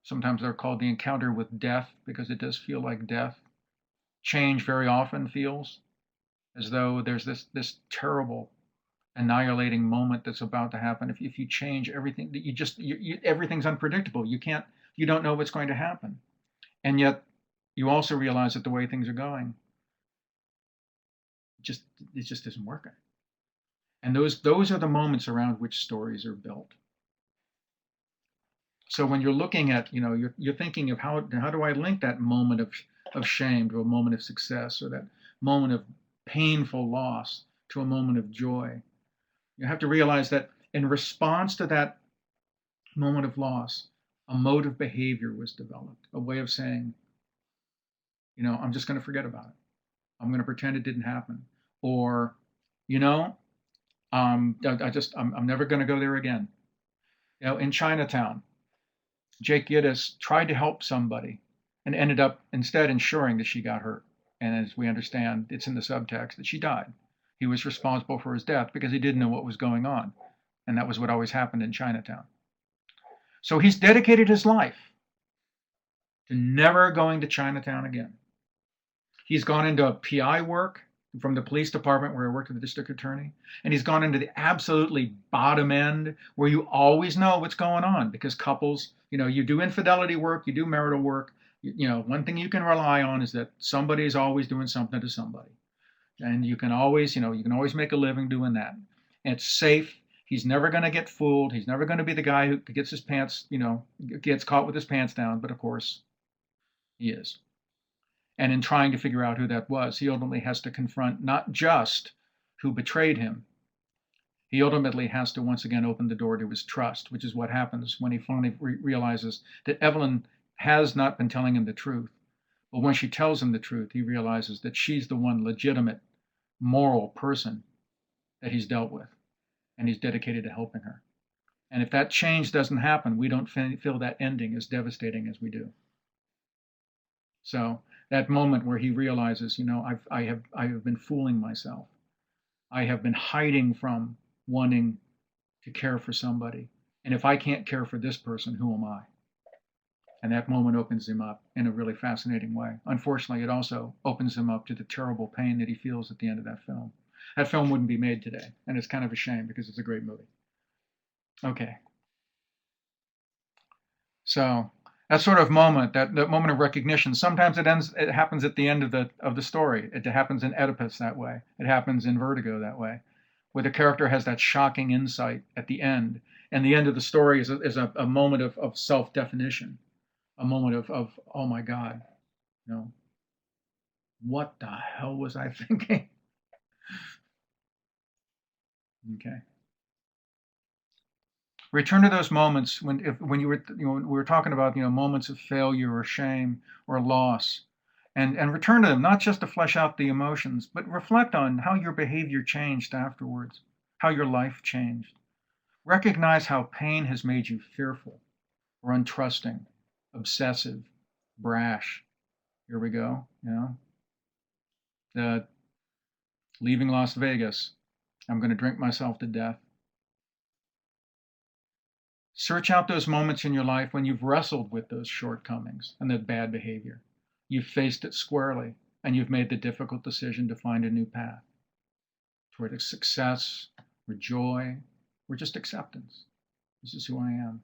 Sometimes they're called the encounter with death because it does feel like death. Change very often feels as though there's this terrible annihilating moment that's about to happen. If you change everything, everything's unpredictable. You don't know what's going to happen. And yet you also realize that the way things are going, it just isn't working. And those are the moments around which stories are built. So when you're looking at, you're thinking of how do I link that moment of shame to a moment of success, or that moment of painful loss to a moment of joy. You have to realize that in response to that moment of loss, a mode of behavior was developed, a way of saying, I'm just going to forget about it. I'm going to pretend it didn't happen. Or, I'm never going to go there again. In Chinatown, Jake Gittes tried to help somebody and ended up instead ensuring that she got hurt. And as we understand, it's in the subtext that she died. He was responsible for his death because he didn't know what was going on. And that was what always happened in Chinatown. So he's dedicated his life to never going to Chinatown again. He's gone into PI work from the police department where I worked with the district attorney. And he's gone into the absolutely bottom end where you always know what's going on because couples, you do infidelity work, you do marital work. One thing you can rely on is that somebody's always doing something to somebody. And you can always make a living doing that. And it's safe. He's never going to get fooled. He's never going to be the guy who gets his pants, gets caught with his pants down. But of course, he is. And in trying to figure out who that was, he ultimately has to confront not just who betrayed him. He ultimately has to once again open the door to his trust, which is what happens when he finally realizes that Evelyn has not been telling him the truth. But when she tells him the truth, he realizes that she's the one legitimate, moral person that he's dealt with, and he's dedicated to helping her. And if that change doesn't happen, we don't feel that ending as devastating as we do. So that moment where he realizes, I have been fooling myself. I have been hiding from wanting to care for somebody. And if I can't care for this person, who am I? And that moment opens him up in a really fascinating way. Unfortunately, it also opens him up to the terrible pain that he feels at the end of that film. That film wouldn't be made today, and it's kind of a shame because it's a great movie. Okay. So that sort of moment, that moment of recognition, sometimes it happens at the end of the story. It happens in Oedipus that way. It happens in Vertigo that way, where the character has that shocking insight at the end. And the end of the story is a moment of self-definition, a moment of oh my God, what the hell was I thinking? Okay. Return to those moments when you were, we were talking about, moments of failure or shame or loss, and return to them, not just to flesh out the emotions, but reflect on how your behavior changed afterwards, how your life changed. Recognize how pain has made you fearful or untrusting, obsessive, brash. Here we go, the leaving Las Vegas. I'm going to drink myself to death. Search out those moments in your life when you've wrestled with those shortcomings and that bad behavior. You've faced it squarely, and you've made the difficult decision to find a new path toward a success, or joy, or just acceptance. This is who I am,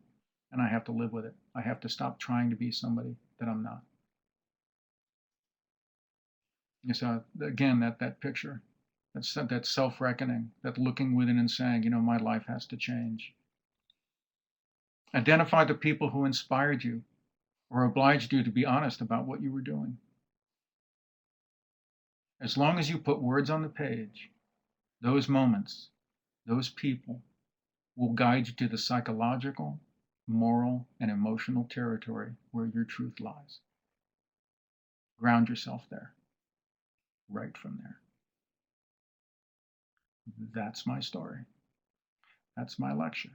and I have to live with it. I have to stop trying to be somebody that I'm not. And so again, that picture, that self-reckoning, that looking within and saying, my life has to change. Identify the people who inspired you or obliged you to be honest about what you were doing. As long as you put words on the page, those moments, those people will guide you to the psychological, moral, and emotional territory where your truth lies. Ground yourself there. Right from there. That's my story. That's my lecture.